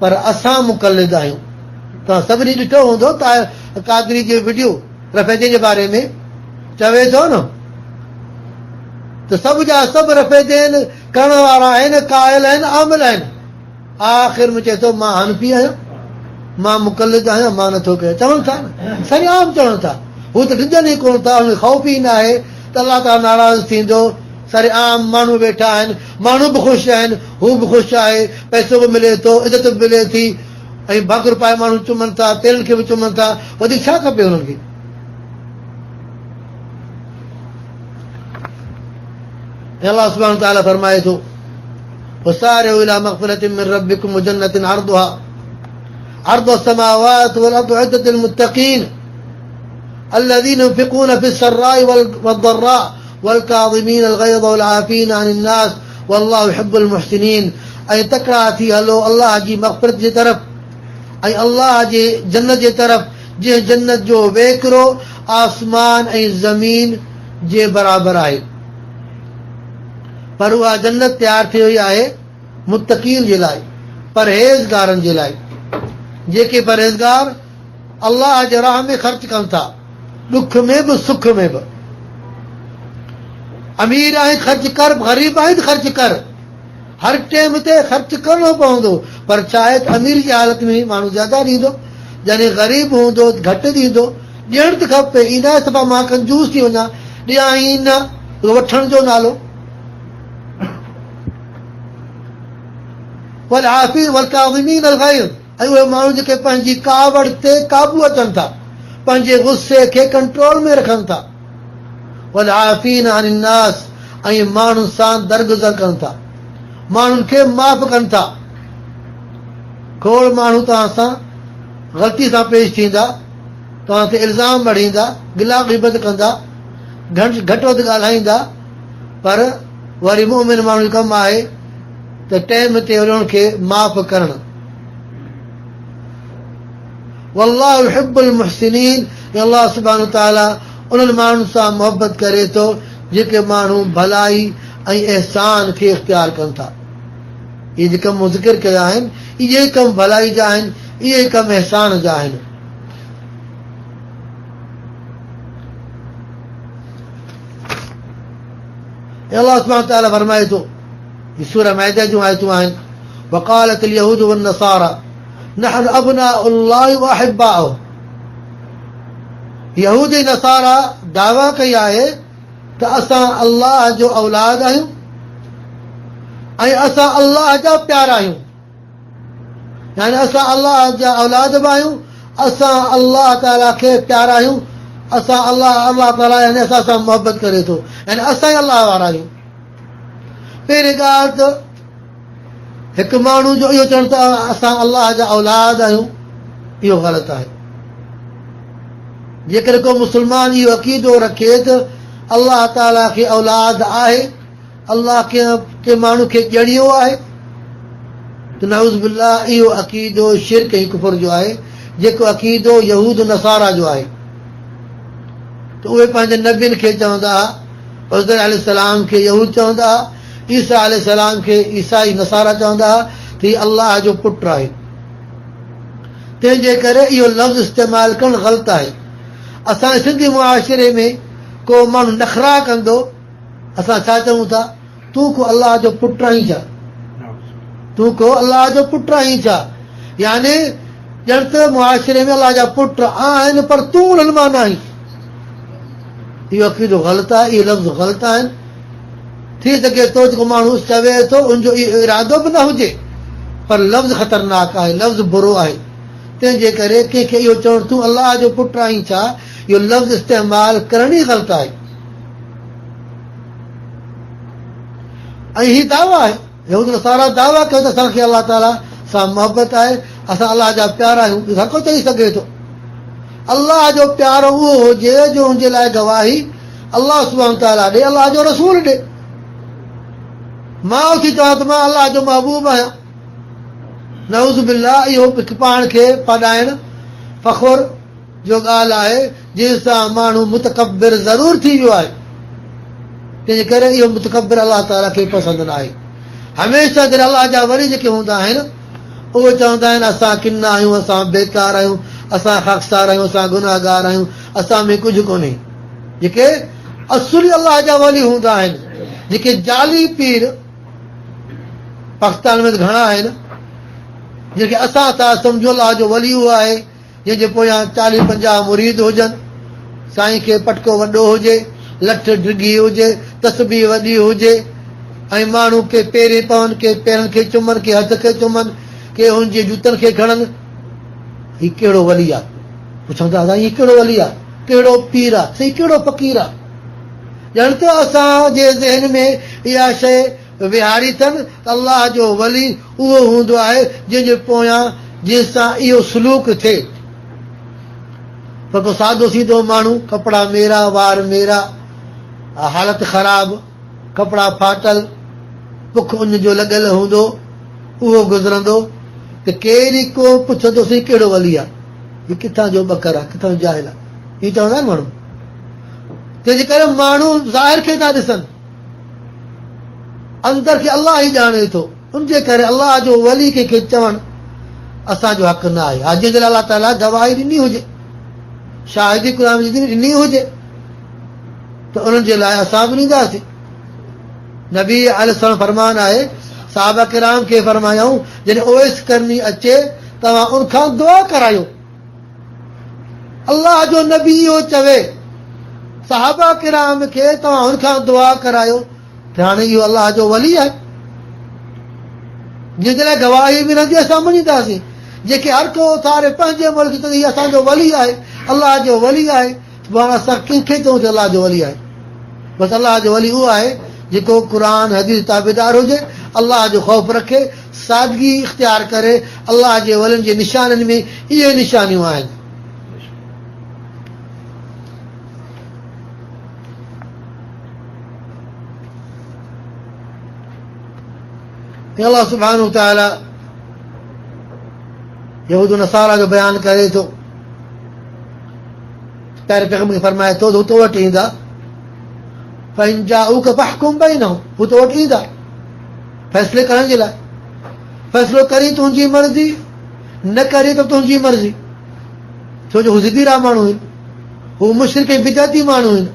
S3: पर असां मुक़लिद आहियूं। तव्हां सभिनी ॾिठो हूंदो त कादरी जो वीडियो रफ़ेदे जे बारे में चवे थो न त सभु जा सभु रफ़ेदे आहिनि, करण वारा आहिनि, क़ाइल आहिनि, आमिल आहिनि, आख़िर में चए थो मां हनफी आहियां, मां मुक़लिद आहियां, मां नथो कयां, चवनि था न सही आम चवनि था, हू त ॾिजनि ई कोन था, हुनखे ख़ौफ़ ई न आहे त अलाह ताला नाराज़ थींदो। सारे आम माण्हू वेठा आहिनि, माण्हू बि ख़ुशि आहिनि, हू बि ख़ुशि आहे, पैसो बि मिले थो, इज़त बि मिले थी, ऐं भाकुर पाए माण्हू चुमनि था, तेलनि खे बि चुमनि था, वधीक छा खपे हुननि खे? अल्लाह सुब्हानहु व तआला फरमाए थो वसारिउ इला मग़फ़िरतिन मिन रब्बिकुम व जन्नतिन अर्दुहा अस्समावातु वल अर्दु उद्दत लिलमुत्तक़ीन الذين ينفقون في السراء والضراء والكاظمين الغيظ والعافين عن الناس والله يحب المحسنين। ऐं तकड़ा थी हलो अलाह जी मग़फ़िरत जे तरफ़ ऐं अलाह जे जन्नत जे तरफ़, जंहिं जन्नत जो वेकिरो आसमान ऐं ज़मीन जे बराबरि आहे, पर उहा जन्नत तयारु थी वई आहे मुत्तक़ीन जे लाइ, परहेज़गारनि जे लाइ, जेके परहेज़गार अलाह जे राह में ख़र्च कनि था, ॾुख में बि सुख में बि। अमीर आहीं ख़र्च कर, ग़रीब आहीं ख़र्च कर, हर टाइम ते ख़र्च करणो पवंदो, पर चाहे त अमीर जी हालत में माण्हू ज्यादा ॾींदो, जॾहिं ग़रीब हूंदो घटि ॾींदो, ॾियणु त खपे, ईंदा दफ़ा मां कंजूस थी वञा, ॾियां ई न, वठण जो नालो। والكاظمين الغيظ ऐं उहे माण्हू जेके पंहिंजी कावड़ ते काबू अचनि था, पंहिंजे गुस्से खे कंट्रोल में रखनि था। والعافين عن الناس ऐं माण्हुनि सां दरगुज़र कनि था, माण्हुनि खे माफ़ कनि था। खोड़ माण्हू तव्हां सां ग़लती सां पेश थींदा, तव्हां ते इल्ज़ाम मढ़ींदा, गिला ग़ीबत कंदा, घटि वधि ॻाल्हाईंदा, पर वरी मोमिन माण्हू जो कमु आहे त टाइम ते उन्हनि खे माफ़ करणु। वल्लाहु युहिब्बुल मुहसिनीन, अल्लाह सुब्हानहु व तआला उन्हनि माण्हुनि सां मोहबत करे थो जेके माण्हू भलाई ऐं एहसान खे इख़्तियार कनि था। इहे जेके मूं ज़िक्र कया आहिनि, इहे कम भलाई जा आहिनि, इहे कम एहसान जा आहिनि। अल्लाह सुब्हानहु व तआला फरमाए थो, सूरह माइदा जूं आयतूं आहिनि, वक़ालत اليهود والنصارى نحن أبناء الله وأحباؤه। यहूद ऐं नसारा दावा कई आहे त असां अल्लाह जो औलाद आहियूं ऐं असां अलाह जा प्यारा आहियूं, यानी असां अलाह जा औलाद बि आहियूं, असां अलाह ताला खे प्यारा आहियूं, असां अलाह ताला यानी असां सां मोहबत करे थो, यानी असां ई अलाह वारा आहियूं। पहिरीं ॻाल्हि त हिकु माण्हू जो इहो चवणु त असां अलाह जा औलाद आहियूं, इहो ग़लति आहे। जेकर को मुस्लमान इहो अक़ीदो रखे त अलाह ताला खे औलाद आहे, अलाह के माण्हू खे ॼणियो आहे, त नऊज़ बिल्लाह इहो अक़ीदो शिरक ऐं कुफर जो आहे, जेको अक़ीदो यहूद नसारा जो आहे। त उहे पंहिंजे नबियुनि खे चवंदा हुआ, उज़ैर अलैहिस्सलाम खे यहूद चवंदा हुआ, ईसा अलैहिस्सलाम खे ईसाई नसारा चवंदा हुआ त हीउ अलाह जो पुटु आहे। तंहिंजे करे इहो लफ़्ज़ इस्तेमालु करणु ग़लति आहे। असांजे सिंधी मुआशिरे में को माण्हू नखरा कंदो, असां छा चऊं था, तूं को अलाह जो पुटु आहीं छा, तूं को अलाह जो पुटु आहीं छा, यानी ॼण त मुआशिरे में अलाह जा पुट आहिनि पर तूं उन्हनि मां न आहीं। इहो अक़ीदो ग़लति आहे, इहे लफ़्ज़ ग़लति आहिनि। थी सघे थो जेको माण्हू चवे थो उनजो इहो इरादो बि न हुजे, पर लफ़्ज़ ख़तरनाक आहे, लफ़्ज़ बुरो आहे। तंहिंजे करे कंहिंखे इहो चवणु तूं अलाह जो पुटु आहीं छा, इहो लफ़्ज़ इस्तेमालु करण ई ग़लति आहे। ऐं हीउ दावा आहे, यहूद नसारा दावा कयो त असांखे अलाह ताला सां मोहबत आहे, असां अलाह जा प्यारा आहियूं। हर को चई सघे थो। अलाह जो प्यारो उहो हुजे जो हुनजे लाइ गवाही अलाह सुब्हानो ताला ॾे, अलाह जो रसूल ॾे। मां उथी चवां त मां अलाह जो महबूब आहियां, नऊज़ बिल्लाह, इहो हिकु पाण खे पढ़ाइणु फ़ख़ुर जो ॻाल्हि आहे, जंहिंसां माण्हू मुतकबिर ज़रूरु थी वियो आहे। तंहिंजे करे इहो मुतकबिर अलाह ताला खे पसंदि न आहे। हमेशह जॾहिं अलाह जा वरी जेके हूंदा आहिनि उहे चवंदा आहिनि असां किना आहियूं, असां बेकार आहियूं, असां ख़ाकसार आहियूं, असां गुनाहगार आहियूं, असां में कुझु कोन्हे। जेके असुली अलाह जा वली हूंदा आहिनि, जेके जाली पीर पाकिस्तान में घणा आहिनि, जेके असां था सम्झो अलाह जो वली उहो आहे जंहिंजे पोयां 40-50 मुरीद हुजनि, साईं खे पटको वॾो हुजे, लठ डिघी हुजे, तस्बीह वॾी हुजे, ऐं माण्हू के पेरे पवनि, के पेरनि खे चुमनि, के हथ खे चुमनि, के हुनजे जूतनि खे खणनि। हीउ कहिड़ो वली आहे? पुछूं था हीउ कहिड़ो वली आहे, कहिड़ो पीर आहे, सही कहिड़ो फ़क़ीर आहे? ॼण त असांजे ज़हन में इहा शइ विहारी अथनि त अलाह जो वली उहो हूंदो आहे जंहिंजे पोयां जंहिंसां इहो सलूक थिए। पर को सादो सीधो माण्हू, कपिड़ा मेरा, वार मेरा, हालत ख़राब, कपिड़ा फाटल, बुख उन जो लॻियल हूंदो, उहो गुज़रंदो त केरु को पुछंदोसीं कहिड़ो वली आहे, हीउ किथां जो बकर आहे, किथां जो जाहिल आहे, हीअं चवंदा आहिनि माण्हू। तंहिंजे करे माण्हू ज़ाहिर खे था ॾिसनि, अंदर खे अलाह ई ॼाणे थो। उनजे करे अलाह जो वली कंहिंखे चवणु असांजो हक़ न आहे। हा, जंहिंजे लाइ अलाह ताला गवाही ॾिनी हुजे, शाहिदी क़ुर जी ॾिनी हुजे, त उन्हनि जे लाइ असां बि ॾींदासीं। नबी अलैहिस्सलाम फरमान आहे, साहबा किराम खे फरमायूं जॾहिं ओवैस करनी अचे तव्हां उनखां दुआ करायो। अलाह जो नबी इहो चवे साहबा किराम खे तव्हां हुनखां दुआ करायो, त हाणे इहो अलाह जो वली आहे, जंहिंजे लाइ गवाही बि रहंदी, असां मञींदासीं। जेके हर को सारे पंहिंजे मुल्क चवंदो हीउ असांजो वली आहे, अलाह जो वली आहे, हाणे असां कंहिंखे चऊं त अलाह जो वली आहे? बसि अलाह जो वली उहो आहे जेको क़ुर हदीस ताबेदार हुजे, अलाह जो ख़ौफ़ रखे, सादगी इख़्तियार करे। अलाह जे वलियुनि जे निशाननि में इहे निशानियूं आहिनि। अलाह सुब्हानहू तआला यहूद नसारा जो बयान करे थो। पहिरें पैगंबर खे फरमाए थो हू तो वटि ईंदा, फ़इन जाऊक फ़हकुम बैनहुम, हू तो वटि ईंदा फ़ैसिले करण जे लाइ। फ़ैसिलो करी तुंहिंजी मर्ज़ी, न करी त तुंहिंजी मर्ज़ी, छो जो हू ज़िदीरा माण्हू आहिनि, हू मुशरिक ऐं बिदअती माण्हू आहिनि।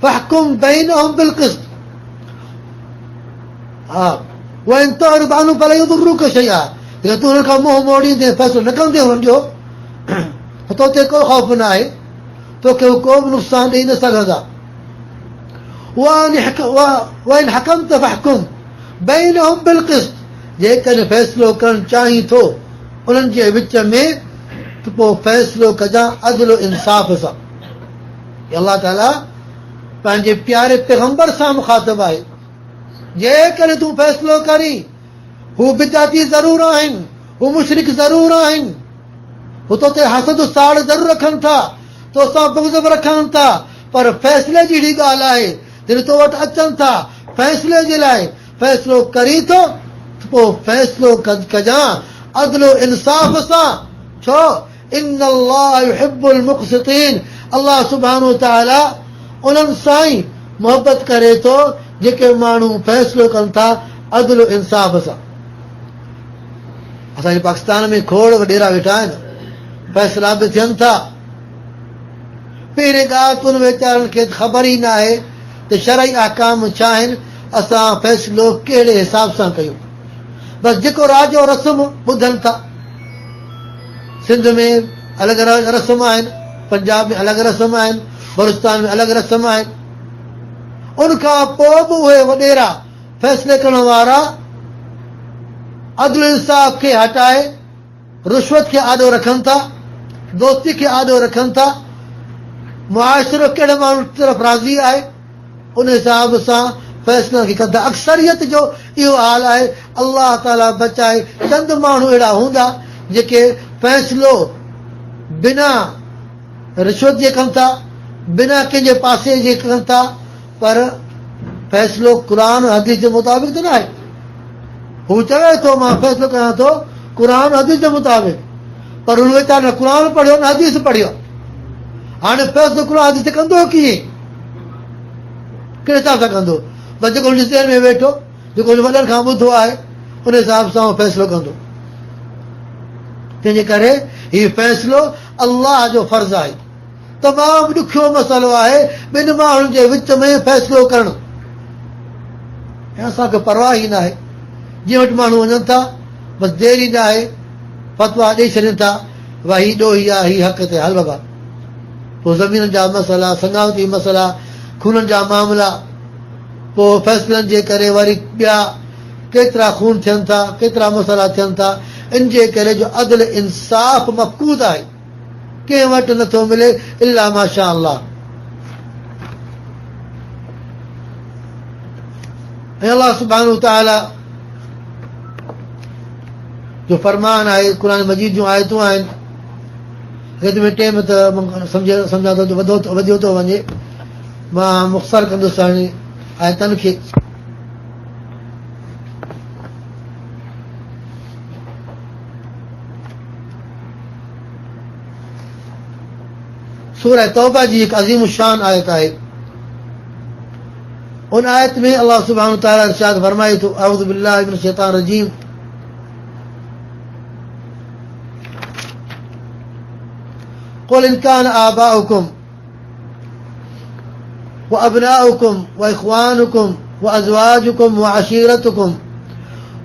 S3: फ़हकुम बैनहुम बिलक़िस्त, हा, वइन तुअरिद अन्हु फला युदर्रुक शैआ, जेकर तूं हुननि खां मुंहुं मोड़ींदे फ़ैसिलो न कंदे हुननि जो, तो ते को ख़ौफ़ न आहे, तोखे हू को बि नुक़सानु ॾेई न सघंदा। وَإِنْ حَكَمْتَ فَاحْكُمْ بَيْنَهُمْ بِالْقِسْطِ जेकॾहिं फ़ैसिलो करणु चाहीं थो उन्हनि जे विच में त पोइ फ़ैसिलो कजां अदल इंसाफ़ सां। अलाह ताला पंहिंजे प्यारे पैगंबर सां मुखातिब आहे। जेकॾहिं तूं फ़ैसिलो करी, हू बिदाती ज़रूर आहिनि, हू मुशरिक ज़रूर आहिनि, हू तोते हसद साड़ ज़रूर रखनि था, तोसां बुग़्ज़ बि रखनि था, पर फ़ैसिले जी अहिड़ी ॻाल्हि आहे जॾहिं तो वटि अचनि था फ़ैसिले जे लाइ, फ़ैसिलो करी थो त पोइ फ़ैसिलो कजां अदल इंसाफ़ सां। छो इन्न अल्लाह युहिब्बुल मुक़सितीन, अल्लाह सुब्हानहु व तआला उन्हनि सां ई मोहबत करे थो जेके माण्हू फ़ैसिलो कनि था अदल इंसाफ़ सां। असांजे पाकिस्तान में खोड़ वॾेरा वेठा आहिनि, फ़ैसिला बि थियनि था। पहिरीं ॻाल्हि त उन वीचारनि खे ख़बर ई न आहे त शरई अहकाम छा आहिनि, असां फ़ैसिलो कहिड़े हिसाब सां कयूं। बसि जेको राजो रस्म ॿुधनि था। सिंध में अलॻि अलॻि रस्म आहिनि, पंजाब में अलॻि रस्म आहिनि, बलूचिस्तान में अलॻि रस्म आहिनि। उनखां पोइ बि उहे वॾेरा फ़ैसिले करण वारा अदल इंसाफ़ खे हटाए रिश्वत खे आॾो रखनि था, दोस्ती खे आॾो रखनि था। मुआशिरो कहिड़े माण्हू तरफ़ राज़ी आहे उन हिसाब सां फ़ैसिला खे कनि था। अक्सरियत जो इहो हाल आहे। अलाह ताला बचाए, चंद माण्हू अहिड़ा हूंदा जेके फ़ैसिलो बिना रिश्वत जे कनि था, बिना कंहिंजे पासे जे कनि था, पर फ़ैसिलो क़ुर हदीस जे मुताबिक़ त न आहे। हू चवे थो मां फ़ैसिलो कयां थो क़ुर हदीस जे मुताबिक़, पर हुन वीचार न क़ुर पढ़ियो न हदीस पढ़ियो। हाणे फ़ैसिलो क़ुर हदीस कंदो कीअं, कहिड़े हिसाब सां कंदो? बसि जेको हुनजे ज़हन में वेठो, जेको हुन वॾनि खां ॿुधो आहे उन हिसाब सां उहो फ़ैसिलो कंदो। तंहिंजे करे हीउ फ़ैसिलो अलाह जो फ़र्ज़ु आहे। तमामु ॾुखियो मसइलो आहे ॿिनि माण्हुनि जे विच में फ़ैसिलो करणु, ऐं असांखे परवाह ई न आहे। जीअं वटि माण्हू वञनि था बसि देरि ई न आहे, फ़तवा ॾेई छॾनि था, भाई हीउ ॾोही आहे, हीउ हक़ ते हल बाबा। पोइ ज़मीन जा मसइला, संगावती मसइला, खूननि जा मामला, पोइ फ़ैसिलनि जे करे वरी ॿिया केतिरा खून थियनि था, केतिरा मसइला थियनि था। इन जे करे जो अदल इंसाफ़ मफ़क़ूद आहे, कंहिं वटि नथो मिले इल्ला माशा अल्लाह। ऐं अलाह सुब्हानहु व तआला जो फरमान आहे, क़ुर मजीद जूं आयतूं आहिनि। हिन में टेम त सम्झां थो वधियो थो वञे, मां मुख़्तसर कंदुसि हाणे आयतनि खे। सूरह तौबा जी हिकु अज़ीम शान आयत आहे। उन आयत में अल्लाह सुब्हानहु व तआला इरशाद फरमाए थो, अऊज़ु बिल्लाहि मिनश शैतानिर रजीम, قل إن كان آباؤكم وأبناؤكم وإخوانكم وأزواجكم وعشيرتكم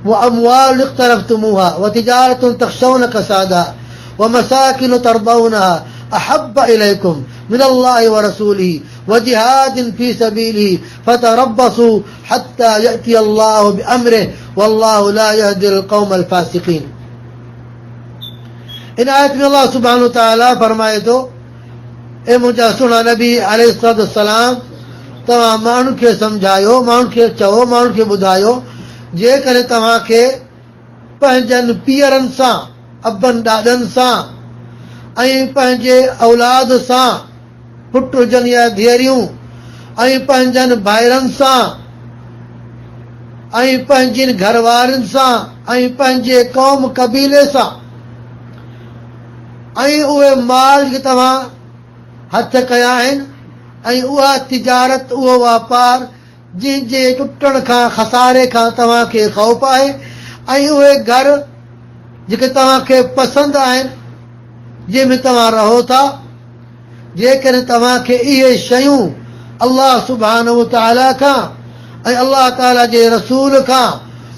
S3: وأموال اقترفتموها وتجارة تخشون كسادها ومساكن ترضونها أحب إليكم من الله ورسوله وجهاد في سبيله فتربصوا حتى يأتي الله بأمره والله لا يهدي القوم الفاسقين. इन आयत में अल्लाह सुब्हानहु व तआला फरमाए थो, ए मुंहिंजा सुहिणा नबी अलैहिस्सलाम, तव्हां माण्हुनि खे सम्झायो, माण्हुनि खे चओ, माण्हुनि खे ॿुधायो, जेकॾहिं तव्हांखे पंहिंजनि पीअरनि सां, अबनि ॾाॾनि सां ऐं पंहिंजे औलाद सां, पुट हुजनि या धीअरियूं, ऐं पंहिंजनि भाइरनि सां ऐं पंहिंजनि घरवारनि सां ऐं पंहिंजे क़ौम क़बीले सां, ऐं उहे माल जेके तव्हां हथ कया आहिनि, ऐं उहा तिजारत, उहो वापार जंहिंजे टुटण खां, खसारे खां तव्हांखे ख़ौफ़ आहे, ऐं उहे घर जेके तव्हांखे पसंदि आहिनि, जंहिंमें तव्हां रहो था, जेकॾहिं तव्हांखे इहे शयूं अल्लाह सुब्हानहु व तआला खां ऐं अल्लाह ताला जे रसूल खां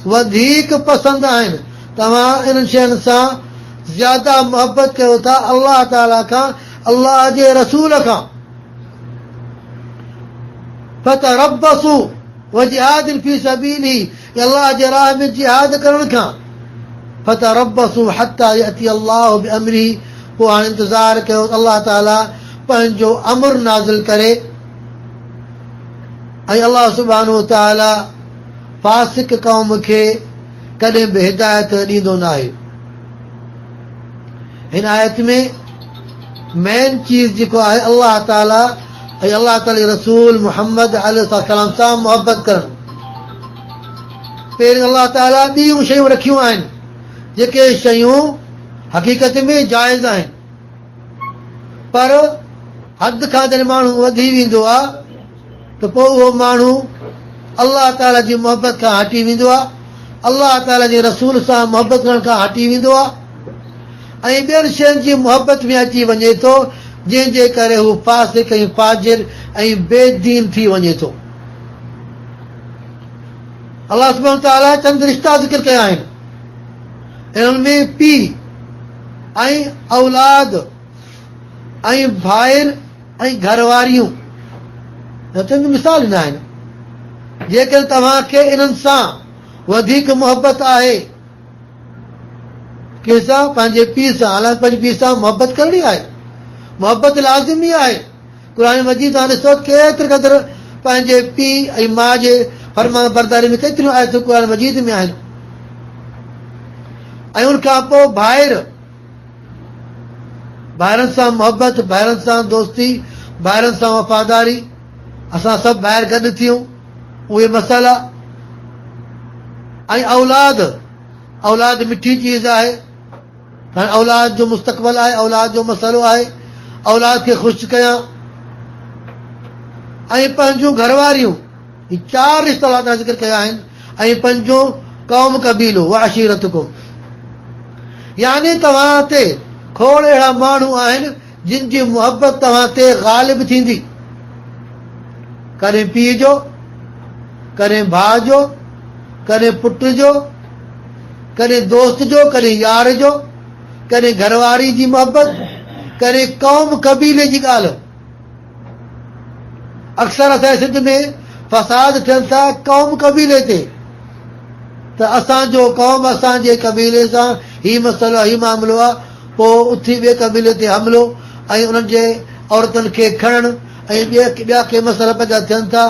S3: वधीक पसंदि आहिनि, तव्हां इन्हनि शयुनि सां ज़्यादा मोहबत कयो था अल्लाह ताला खां, अल्लाह जे रसूल खां, فتربصوا وجهاد في سبيله अल्लाह जे राह में जिहाद करण खां فتربصوا حتى يأتي الله بأمره पोइ हाणे इंतज़ार कयो अल्लाह ताला पंहिंजो अमर नाज़िल करे ऐं अल्लाह सुब्हानो व तआला फासिक क़ौम खे कॾहिं बि हिदायत ॾींदो न आहे। हिन आयत में मेन चीज़ जेको आहे अल्लाह ताला ऐं अल्लाह ताला रसूल मुहम्मद अलैहिस्सलाम सां मुहबत करणु। पहिरीं अल्लाह ताला ॿियूं शयूं रखियूं आहिनि जेके शयूं हक़ीक़त में जाइज़ आहिनि, पर हद खां जॾहिं माण्हू वधी वेंदो आहे त पोइ उहो माण्हू अल्लाह ताला जी मुहबत खां हटी वेंदो आहे, अल्लाह ताला जे रसूल सां मुहबत करण खां हटी वेंदो आहे ऐं ॿियनि शयुनि जी मुहबत में अची वञे थो जंहिंजे करे हू फासिक ऐं फाजिर ऐं बेदीन थी वञे थो। अल्लाह सुब्हानो तआला चंद रिश्ता ज़िक्र कया आहिनि, इन्हनि में पीउ ऐं औलाद ऐं भाइर ऐं घरवारियूं चंद मिसाल ॾिना आहिनि। जेकर तव्हांखे इन्हनि सां वधीक मुहबत आहे कंहिंसां पंहिंजे पीउ सां, हालांकि पंहिंजे पीउ सां मुहबत करणी आहे, मुहबत लाज़िमी आहे। क़ुर मजीद हाणे ॾिसो केतिरे क़दुरु पंहिंजे पीउ ऐं माउ जे फरमान बरदारी में केतिरियूं आयतूं क़ुर मजीद में आहिनि। ऐं उनखां पोइ भाइरनि सां मुहबत, भाइरनि सां दोस्ती, भाइरनि सां वफ़ादारी, असां सभु ॿाहिरि गॾु थियूं, उहे मसइला। ऐं औलाद मिठी चीज़ आहे, हाणे औलाद जो मुस्तक़बल आहे, औलाद जो मसइलो आहे, औलाद खे ख़ुशि कयां। ऐं पंहिंजूं घरवारियूं, ही 4 रिश्ता अल्लाह ताला ज़िक्र कया आहिनि। ऐं पंहिंजो क़ौम कबीलो व अशीरतकुम, यानी तव्हां ते खोड़ अहिड़ा माण्हू आहिनि जिन जी मुहबत तव्हां ते ग़ालिब थींदी, कॾहिं पीउ जो, कॾहिं भाउ जो, कॾहिं पुट जो, कॾहिं दोस्त जो, कॾहिं यार जो, कॾहिं घरवारी जी मुहबत, कॾहिं क़ौम कबीले जी ॻाल्हि। अक्सर असांजे सिंध में फसाद थियनि था क़ौम कबीले ते, त असांजो क़ौम असांजे कबीले सां ही मसइलो ही मामिलो आहे, पोइ उथी ॿिए कबीले ते हमिलो ऐं उन्हनि जे औरतुनि खे खणणु ऐं ॿिया के मसइला पैदा थियनि था।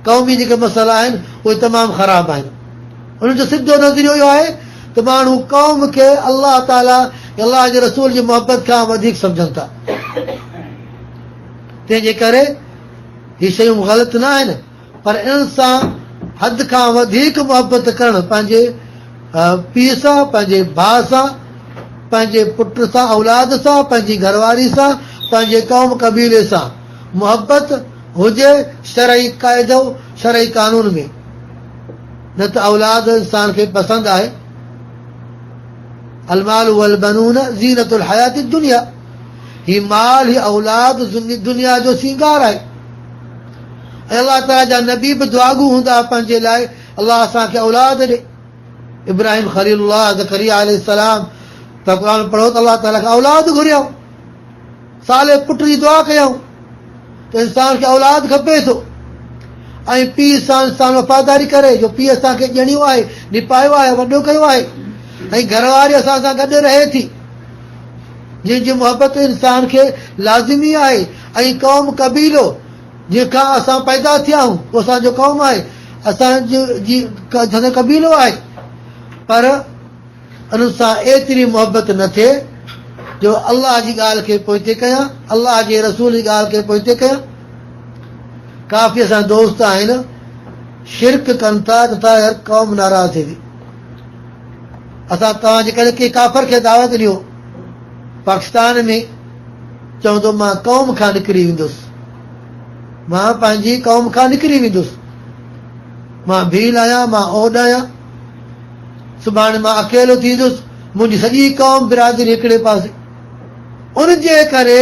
S3: क़ौमी जेके मसइला आहिनि उहे तमामु ख़राबु आहिनि। उन्हनि जो सिधो नज़रियो इहो आहे त माण्हू क़ौम खे अल्लाह ताला अल्लाह जे रसूल जी मुहबत खां वधीक सम्झनि था। तंहिंजे करे हीअ शयूं ग़लति न आहिनि, पर इन्हनि सां हद खां वधीक मुहबत करणु, पंहिंजे पीउ सां, पंहिंजे भाउ सां, पंहिंजे पुट सां, औलाद सां, पंहिंजी घरवारी सां, पंहिंजे क़ौम कबीले सां मुहबत हुजे शरई क़ाइदो, शरई कानून में। न त औलाद इंसान खे पसंदि आहे। अलमाल वल बनून ज़ीनतुल हयात दुनिया, ही माल ही औलाद दुनिया जो सींगार आहे। ऐं अल्लाह ताला जा नबी बि दुआगू हूंदा पंहिंजे लाइ, अल्लाह असांखे औलाद ॾे। इब्राहिम ख़लीलुल्लाह ज़करिया अलैहिस्सलाम त क़ुर पढ़ो त अल्लाह ताला खां औलाद घुरियऊं, साले पुट जी दुआ कयऊं त इंसान खे औलाद खपे थो। ऐं पीउ सां इंसान वफ़ादारी करे, जो पीउ असांखे ॼणियो आहे, निपायो आहे, वॾो कयो आहे। ऐं घरवारी असां सां गॾु रहे थी, जंहिंजी मुहबत इंसान खे लाज़िमी आहे। ऐं क़ौम कबीलो जंहिंखां असां पैदा थिया आहियूं उहो असांजो क़ौम आहे, असांजो कबीलो आहे, पर उन सां एतिरी मुहबत न थिए जो अल्लाह जी ॻाल्हि खे पोइते कयां, अल्लाह जे रसूल जी ॻाल्हि खे पोइते कयां। काफ़ी असां दोस्त आहिनि शिरक कनि था त हर क़ौम नाराज़ थिए थी। असां तव्हां जेकॾहिं कंहिं काफ़र खे दावत ॾियो पाकिस्तान में, चवंदो मां क़ौम खां निकिरी वेंदुसि, मां पंहिंजी क़ौम खां निकिरी वेंदुसि, मां भील आहियां, मां ओड आहियां, सुभाणे मां अकेलो थींदुसि, मुंहिंजी सॼी क़ौम बिरादरी हिकिड़े पासे। उनजे करे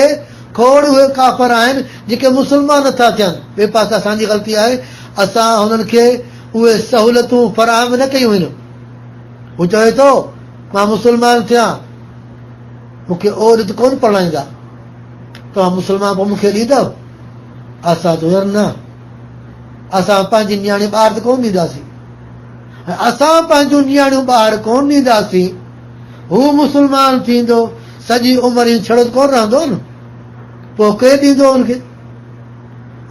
S3: खोड़ उहे काफ़र आहिनि जेके मुस्लमान नथा थियनि। ॿिए पासे असांजी ग़लती आहे, असां हुननि खे उहे सहूलियतूं फ़राहम न कयूं आहिनि। हू चवे थो मां मुस्लमान थियां, मूंखे ओड त कोन पढ़ाईंदा, तव्हां मुस्लमान पोइ मूंखे ॾींदव? असां चयो यार न, असां पंहिंजी नियाणियूं ॿाहिरि त कोन ॾींदासीं, असां पंहिंजूं नियाणियूं ॿाहिरि कोन ॾींदासीं, हू मुस्लमान थींदो सॼी उमिरि छड़ो कोन रहंदो न, पोइ केरु ॾींदो हुनखे?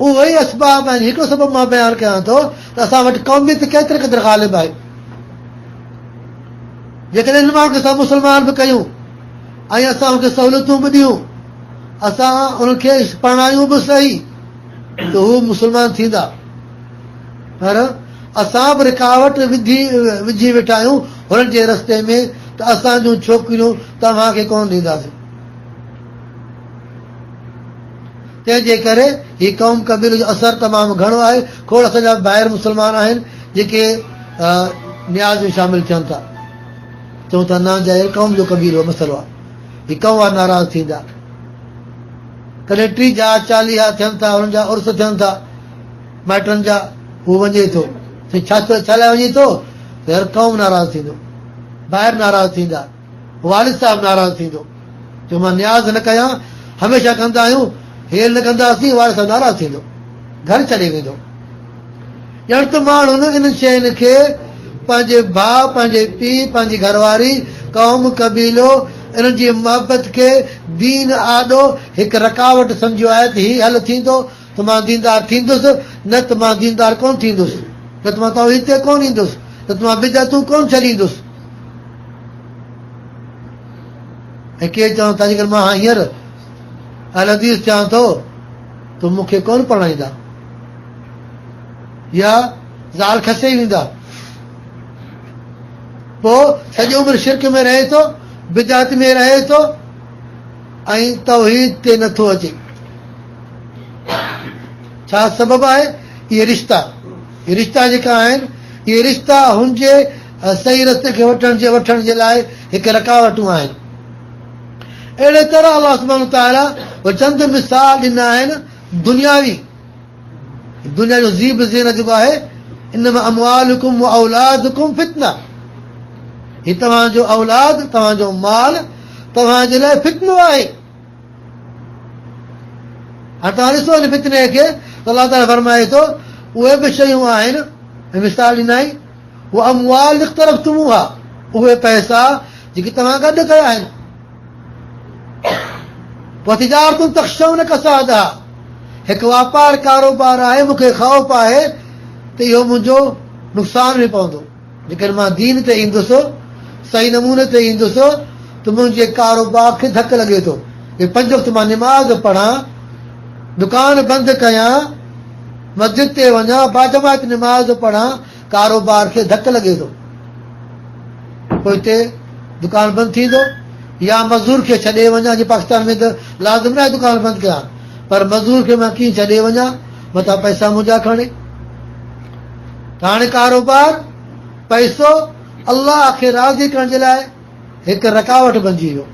S3: उहो ई असबाब आहिनि। हिकिड़ो सबब मां बयानु कयां थो त असां वटि क़ौमियत केतिरे क़दुरु ग़ालिब आहे। जेकॾहिं हिन माण्हू खे असां मुस्लमान बि कयूं ऐं असां हुनखे सहूलियतूं बि ॾियूं, असां उनखे पढ़ायूं बि सही, त हू मुस्लमान थींदा। पर असां बि रुकावट विझी वेठा आहियूं हुननि जे रस्ते में, त असां जूं छोकिरियूं तव्हांखे कोन ॾींदासीं। तंहिंजे करे हीउ क़ौम क़बीले जो असरु तमामु घणो आहे। खोड़ असांजा ॿाहिरि मुस्लमान आहिनि जेके न्याज़ में शामिल थियनि था, चऊं था न जाए क़ौम जो क़बीलो मसइलो आहे, हीउ क़ौम वारा नाराज़ थींदा। कॾहिं 30 थियनि था, हुननि जा उर्स थियनि था माइटनि जा, हू वञे थो छा लाइ वञे थो? त हर क़ौम नाराज़ थींदो, ॿाहिरि नाराज़ थींदा, वालिद साहिबु नाराज़ थींदो। जो मां न्याज़ न कयां, हमेशह कंदा आहियूं, हेल न कंदासीं, वालिद साहिबु नाराज़ थींदो, घर छॾे वेंदो। ॼण त माण्हू इन शयुनि खे पंहिंजे भाउ, पंहिंजे पीउ, पंहिंजी घरवारी, क़ौम क़बीलो, इन्हनि जी मोहबत खे दीन आॾो हिकु रकावट सम्झियो आहे त हीउ हल थींदो त मां दीनदार थींदुसि, न त मां दीनदार कोन थींदुसि, न त मां तव्हां हिते कोन ईंदुसि, न त मां बिदअतूं कोन छॾींदुसि। ऐं केरु चवनि था जेकर मां हींअर अल हदीस चवां थो त मूंखे कोन पढ़ाईंदा, या ज़ाल खसे ई वेंदा, पोइ सॼी उमिरि शिरक में रहे थो, बिदअत में रहे थो ऐं तौहीद ते नथो अचे। छा सबब आहे? इहे रिश्ता जेका आहिनि, इहे रिश्ता हुनजे सही रस्ते खे वठण जे लाइ हिकु रकावटूं आहिनि। अहिड़े तरह अलाह सुब्हानहू तआला चंद मिसाल ॾिना आहिनि दुनियावी, दुनिया जो ज़ीब ज़ीनत जेको आहे, इनमां अमवालुकुम व औलादुकुम फितना, ही तव्हांजो औलाद, तव्हांजो माल तव्हांजे लाइ फितनो आहे। हाणे तव्हां ॾिसो हिन फितने खे, त अलाह ताला फरमाए थो उहे बि शयूं आहिनि, मिसाल ॾिनाई, उहा अमवाल इख्तरफ्तुमूहा, उहे पैसा जेके तव्हां गॾु कया आहिनि, पोइ तिजारतूं तख़्शौन कसादहा, हिकु वापार कारोबार आहे, मूंखे ख़ौफ़ आहे त इहो मुंहिंजो नुक़सान बि पवंदो। जेकर मां दीन ते ईंदुसि, सही नमूने ते ईंदुसि, त मुंहिंजे कारोबार खे धकु लॻे थो। 5 वक़्त मां निमाज़ पढ़ां, दुकान बंदि कयां, मस्जिद ते वञा, बाजमात निमाज़ पढ़ां, कारोबार खे धकु लॻे थो। पोइ हिते दुकान बंदि थींदो, या मज़दूर खे छॾे वञा। जीअं पाकिस्तान में त लाज़िम न आहे दुकान बंदि कयां, पर मज़दूर खे मां कीअं छॾे वञा, मथां पैसा मुंहिंजा खणे। त हाणे कारोबार, पैसो अलाह खे राज़ी करण जे लाइ हिकु रकावट बणिजी वियो।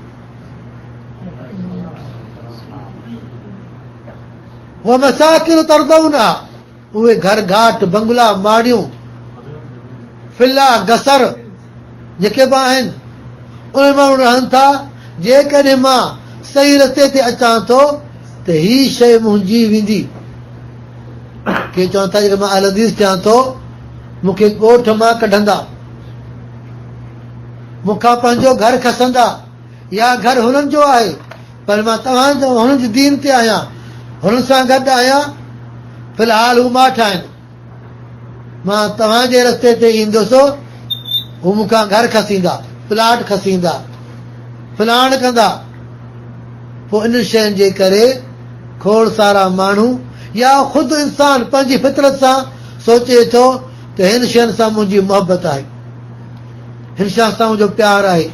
S3: उहो मसाकिन तरदौना, उहे घर घाट, बंगला, माड़ियूं, फिला, गसर जेके बि आहिनि, उहे माण्हू रहनि था। जेकॾहिं मां सही रस्ते ते अचां थो त ही शइ मुंहिंजी वेंदी। के चवनि था जेकर मां अहल हदीस थियां थो, मूंखे ॻोठ मां कढंदा, मूंखां पंहिंजो घर खसंदा, या घर हुननि जो आहे पर मां तव्हांजो हुननि जी दीन ते आहियां, हुननि सां गॾु आहियां, फ़िलहाल हू माठ आहिनि, मां तव्हांजे रस्ते ते ईंदुसि, हू मूंखां घर खसींदा, प्लाट खसींदा, फलाण कंदा। पोइ इन शयुनि जे करे खोड़ सारा माण्हू, या ख़ुदि इंसान पंहिंजी फितरत सां सोचे थो त हिन शयुनि सां मुंहिंजी मोहबत आहे, हिन शइ सां मुंहिंजो प्यारु आहे,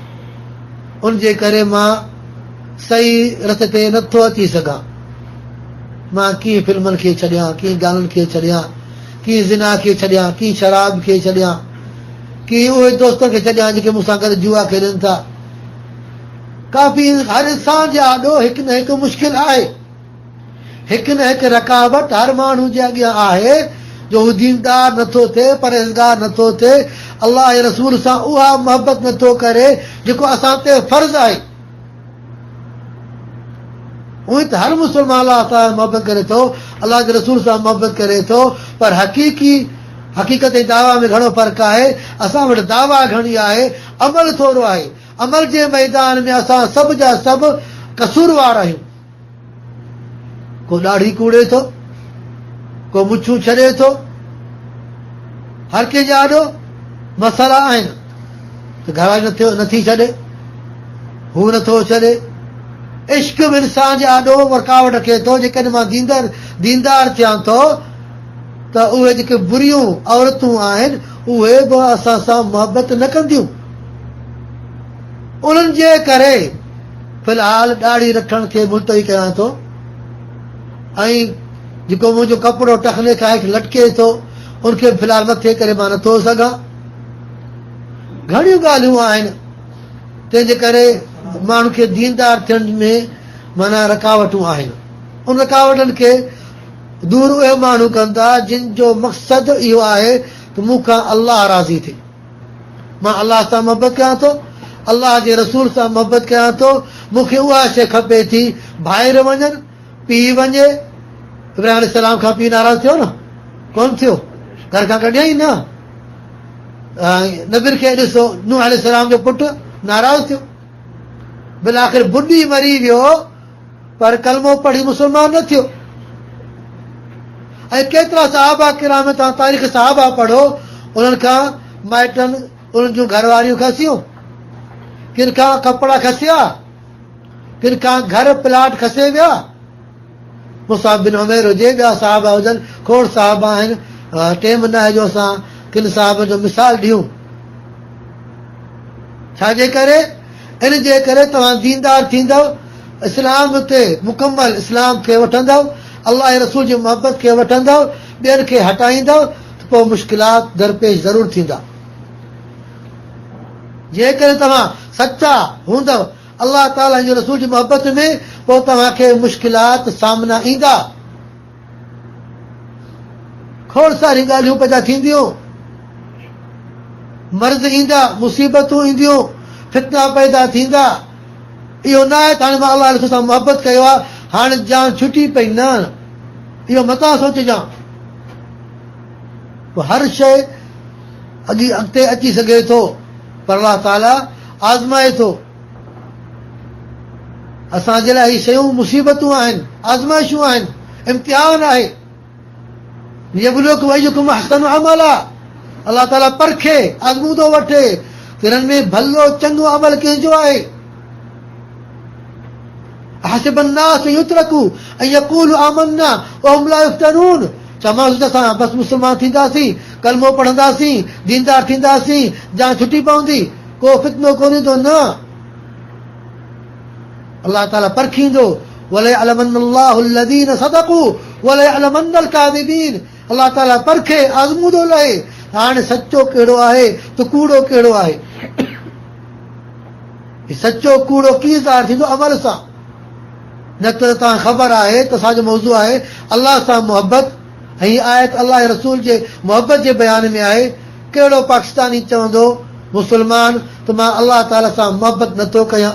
S3: उनजे करे मां सही रस्ते ते नथो अची सघां। मां कीअं फिल्मनि खे छॾियां, कीअं गाननि खे छॾियां, कीअं ज़िना खे छॾियां, कीअं शराब खे छॾियां, कीअं उहे दोस्तनि खे छॾियां जेके मूंसां गॾु जुआ खेॾनि था। काफ़ी हर इंसान जे आॾो हिकु न हिकु मुश्किल आहे, हिकु न हिकु रकावट हर माण्हू जे अॻियां आहे, जो हू दीनदार नथो थिए, परहेज़गार नथो थिए, अलाह जे रसूल सां उहा मोहबत नथो करे जेको असां ते फर्ज़ आहे। उहे त हर मुस्लमान अलाह सां मोहबत करे थो, अलाह जे रसूल सां मोहबत करे थो, पर हक़ीक़त ऐं दावा में घणो फ़र्क़ु आहे। असां वटि दावा घणी आहे, अमल थोरो आहे। अमल जे मैदान में असां सभु जा सभु कसूरवार आहियूं। को ॾाढ़ी कूड़े थो, को मुछूं छॾे थो, हर कंहिंजा आॾो मसाला आहिनि। त घरवारी नथी छॾे, हू नथो छॾे। इश्क बि इंसान जे आॾो रुकावट रखे थो। जेकॾहिं मां दीनदार थियां थो त उहे जेके बुरियूं औरतूं आहिनि उहे बि असां सां मोहबत न कंदियूं। उन्हनि जे करे फ़िलहाल ॾाढ़ी रखण खे मुलतवी कयां थो ऐं जेको मुंहिंजो कपिड़ो टखने खां हेठि लटके थो उनखे फ़िलहाल मथे करे मां नथो सघां। घणियूं ॻाल्हियूं आहिनि तंहिंजे करे माण्हू खे दीनदार थियण में माना रुकावटूं आहिनि। उन रुकावटनि खे दूर उहे माण्हू कंदा जिन जो मक़सदु इहो आहे त मूंखां अलाह राज़ी थिए। मां अलाह सां मोहबत कयां थो, अलाह जे रसूल सां मोहबत कयां थो, मूंखे उहा शइ खपे थी। भाइर वञनि, पीउ वञे, इब्राहिम अलैहिस्सलाम खां पीउ नाराज़ थियो न, कोन थियो, घर खां कढियई न। नबीर खे ॾिसो, नूह अलैहिस्सलाम जो पुटु नाराज़ थियो, बिल आख़िर बुॾी मरी वियो पर कलमो पढ़ी मुस्लमान न थियो। ऐं केतिरा सहाबा किराम में तव्हां तारीख़ सहाबा पढ़ो, उन्हनि खां माइटनि उन्हनि जूं घरवारियूं खसियूं, किन खां कपिड़ा खसिया, किन खां घर प्लाट खसे विया। मुसाब बिन उमैर हुजे, ॿिया साहबा हुजनि, खोड़ साहबा आहिनि, टेम न आहे जो असां किन साहब जो मिसाल ॾियूं। छाजे करे? इन जे करे तव्हां दीनदार थींदव, इस्लाम ते मुकमल इस्लाम खे वठंदव, अलाह जे रसूल जी मोहबत खे वठंदव, ॿियनि खे हटाईंदव त पोइ मुश्किलात दरपेश ज़रूरु थींदा। जेकॾहिं तव्हां सचा हूंदव अलाह ताला जे रसूल जी मोहबत में, पोइ तव्हांखे मुश्किलात सामना ईंदा। खोड़ सारी ॻाल्हियूं पैदा थींदियूं, मर्ज़ ईंदा, मुसीबतूं ईंदियूं, फितना पैदा थींदा। इहो न आहे त हाणे मां अलाह रसूल सां मोहबत कयो आहे, हाणे जान छुटी पई, न, इहो मता सोचजां। हर शइ अॻिते अची सघे थो, पर अलाह ताला आज़माए थो। असांजे लाइ हीअ शयूं मुसीबतूं आहिनि, आज़माइशूं आहिनि, इम्तिहान आहे। अलाह ताला परखे, आज़मूदो वठे, हिननि में भलो चङो अमल कंहिंजो आहे। حسب الناس يتركوا ان يقولوا آمنا وهم لا يفتنون। असां बसि मुस्लमान थींदासीं, कलमो पढ़ंदासीं, दीनदार थींदासीं, जान छुटी पवंदी, को फितनो कोन ईंदो, न। अलाह ताला परखींदो, वलयअलमन अल्लाहु الذين صدقوا वलयअलमन الكاذبين। अलाह ताला परखे, आज़मूदो लहे, हाणे सचो कहिड़ो आहे त कूड़ो कहिड़ो आहे। सचो कूड़ो कीअं ज़ाहिर थींदो? अमल सां। न त तव्हां ख़बर आहे त असांजो मौज़ू आहे अलाह सां मोहबत, ऐं हीअ आयत अलाह रसूल जे मोहबत जे बयान में आहे। कहिड़ो पाकिस्तानी चवंदो मुस्लमान त मां अलाह ताला सां मोहबत नथो कयां?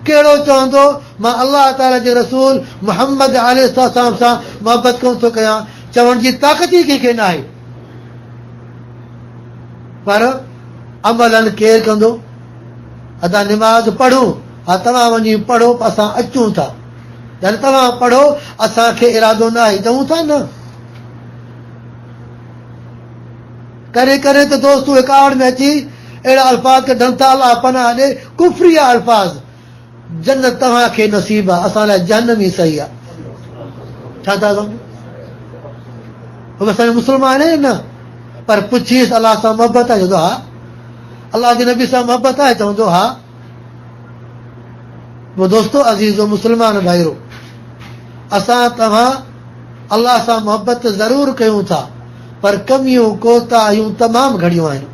S3: कहिड़ो चवंदो मां अलाह ताला जे रसूल मुहम्मद अलैहिस्सलाम सां मोहबत कोन थो कयां? चवण जी ताक़त ई कंहिंखे न आहे। पर अमलन केरु कंदो? अदा निमाज़ पढ़ूं, हा तव्हां वञी पढ़ो, असां अचूं था। यानी तव्हां पढ़ो, असांखे इरादो न आहे, चऊं था न। करे करे त दोस्तूं हिकावट में अची अहिड़ा अल्फाज़ कढनि था, अलाह पनाह ॾे, कुफरी आहे अल्फाज़। जन्नत तव्हांखे नसीब आहे, असां लाइ जहन्नम ई सही आहे। छा था सम्झो? उहे असांजा मुस्लमान आहिनि न, पर पुछीसि अलाह सां मोहबत आहे? चवंदो हा। अलाह जे नबी सां मोहबत आहे? चवंदो हा। वो दोस्तो अज़ीज़ो मुस्लमान भाइरो, असां तव्हां अलाह सां मोहबत ज़रूरु कयूं था, पर कमियूं कोताहियूं तमामु घणियूं आहिनि।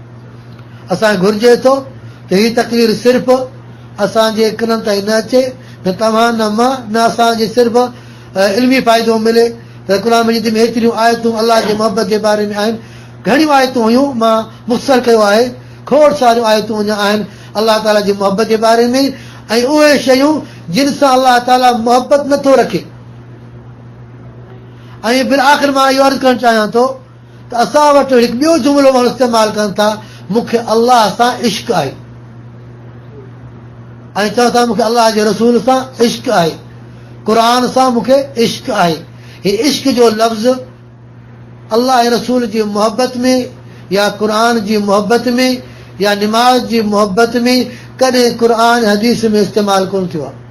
S3: असांखे घुरिजे थो त हीअ तकरीर सिर्फ़ु असांजे कननि ताईं न अचे, न तव्हां न मां, न असांजे सिर्फ़ु इल्मी फ़ाइदो मिले। त क़ुर मजीद में हेतिरियूं आयतूं अलाह जे मोहबत जे बारे में आहिनि। घणियूं आयतूं हुयूं, मां मुख़्तसर कयो आहे, खोड़ सारियूं आयतूं अञा आहिनि अलाह ताला जी मोहबत जे बारे में। ऐं उहे शयूं जिन सां अलाह ताला मोहबत नथो रखे। ऐं फिर आख़िर मां इहो अर्ज़ु करणु चाहियां थो त असां वटि हिकु ॿियो जुमिलो माण्हू इस्तेमालु कनि था, मूंखे अलाह सां इश्क आहे, ऐं चवनि था मूंखे अलाह जे रसूल सां इश्क आहे, क़ुर सां मूंखे इश्क आहे। हीउ इश्क जो लफ़्ज़ अलाह ऐं रसूल जी मोहबत में या क़ुर जी मोहबत में या निमाज़ जी मोहबत में कॾहिं क़ुर हदीस में इस्तेमालु कोन थियो आहे।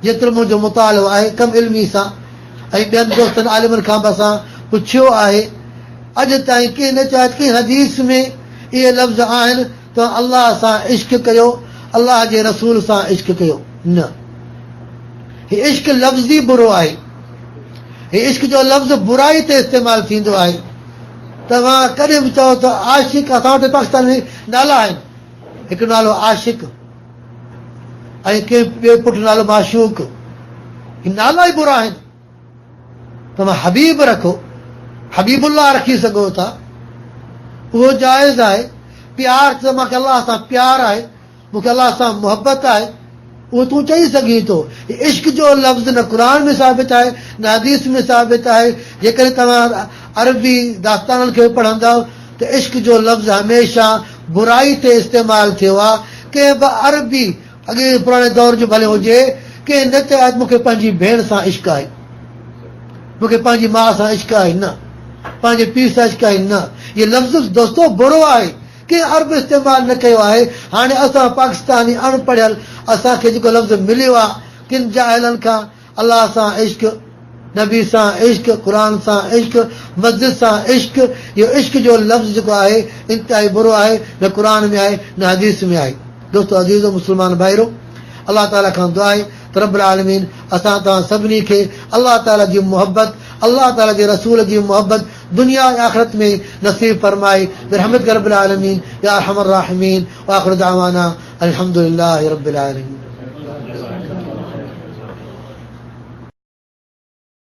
S3: जेतिरो मुंहिंजो मुतालो आहे कम इल्मी सां ऐं ॿियनि दोस्तनि आलिमनि खां बि असां पुछियो आहे, अॼु ताईं कंहिं न चयो कंहिं हदीस में इहे लफ़्ज़ आहिनि त अलाह सां इश्क कयो, अलाह जे रसूल सां इश्क कयो, न। हीउ इश्क लफ़्ज़ ई बुरो आहे। हीउ इश्क जो लफ़्ज़ बुराई ते इस्तेमालु थींदो आहे। तव्हां कॾहिं बि चओ त आशिक, असां वटि पाकिस्तान में नाला आहिनि, हिकु नालो आशिक ऐं कंहिं ॿियो पुटु नालो माशूक, ही नाला ई बुरा आहिनि। तव्हां हबीब रखो, हबीबुल्लाह रखी सघो था, उहो जाइज़ आहे। प्यार त मूंखे अलाह सां प्यारु आहे, मूंखे अलाह सां मुहबत आहे, उहो तूं चई सघीं थो। इश्क जो लफ़्ज़ न क़ुर में साबित आहे न हदीस में साबित आहे। जेकॾहिं तव्हां अरबी दास्ताननि खे पढ़ंदव त इश्क जो लफ़्ज़ हमेशह बुराई ते इस्तेमालु थियो आहे। कंहिं बि अरबी अॻे पुराणे दौर जो भले हुजे, कंहिं न चयो मूंखे पंहिंजी भेण सां इश्क आहे, मूंखे पंहिंजी माउ सां इश्क आहे, न पंहिंजे पीउ सां इश्क आहे, न। इहो लफ़्ज़ दोस्तो बुरो आहे, कंहिं अरब इस्तेमालु न कयो आहे। हाणे असां पाकिस्तानी अणपढ़ियल असांखे जेको लफ़्ज़ मिलियो आहे किन जाहिलनि खां, अलाह सां इश्क, नबी सां इश्क, क़ुर सां इश्क, मस्जिद सां इश्क, इहो इश्क जो लफ़्ज़ जेको आहे इंतिहाई बुरो आहे, न क़ुर में आहे न हदीस में आहे। दोस्तो अज़ीज़ो मुस्लमान भाइरो, अलाह ताला खां दुआ आहे त रब्बुल आलमीन असां तव्हां सभिनी खे अलाह ताला जी मोहबत, अलाह ताला जे रसूल जी मोहबत दुनिया ऐं आख़िरत में नसीब फरमाए। बिरहमतिक रब्बिल आलमीन या अरहमर राहिमीन। व आखिरु दअवाना अल्हम्दुलिल्लाहि रब्बिल आलमीन।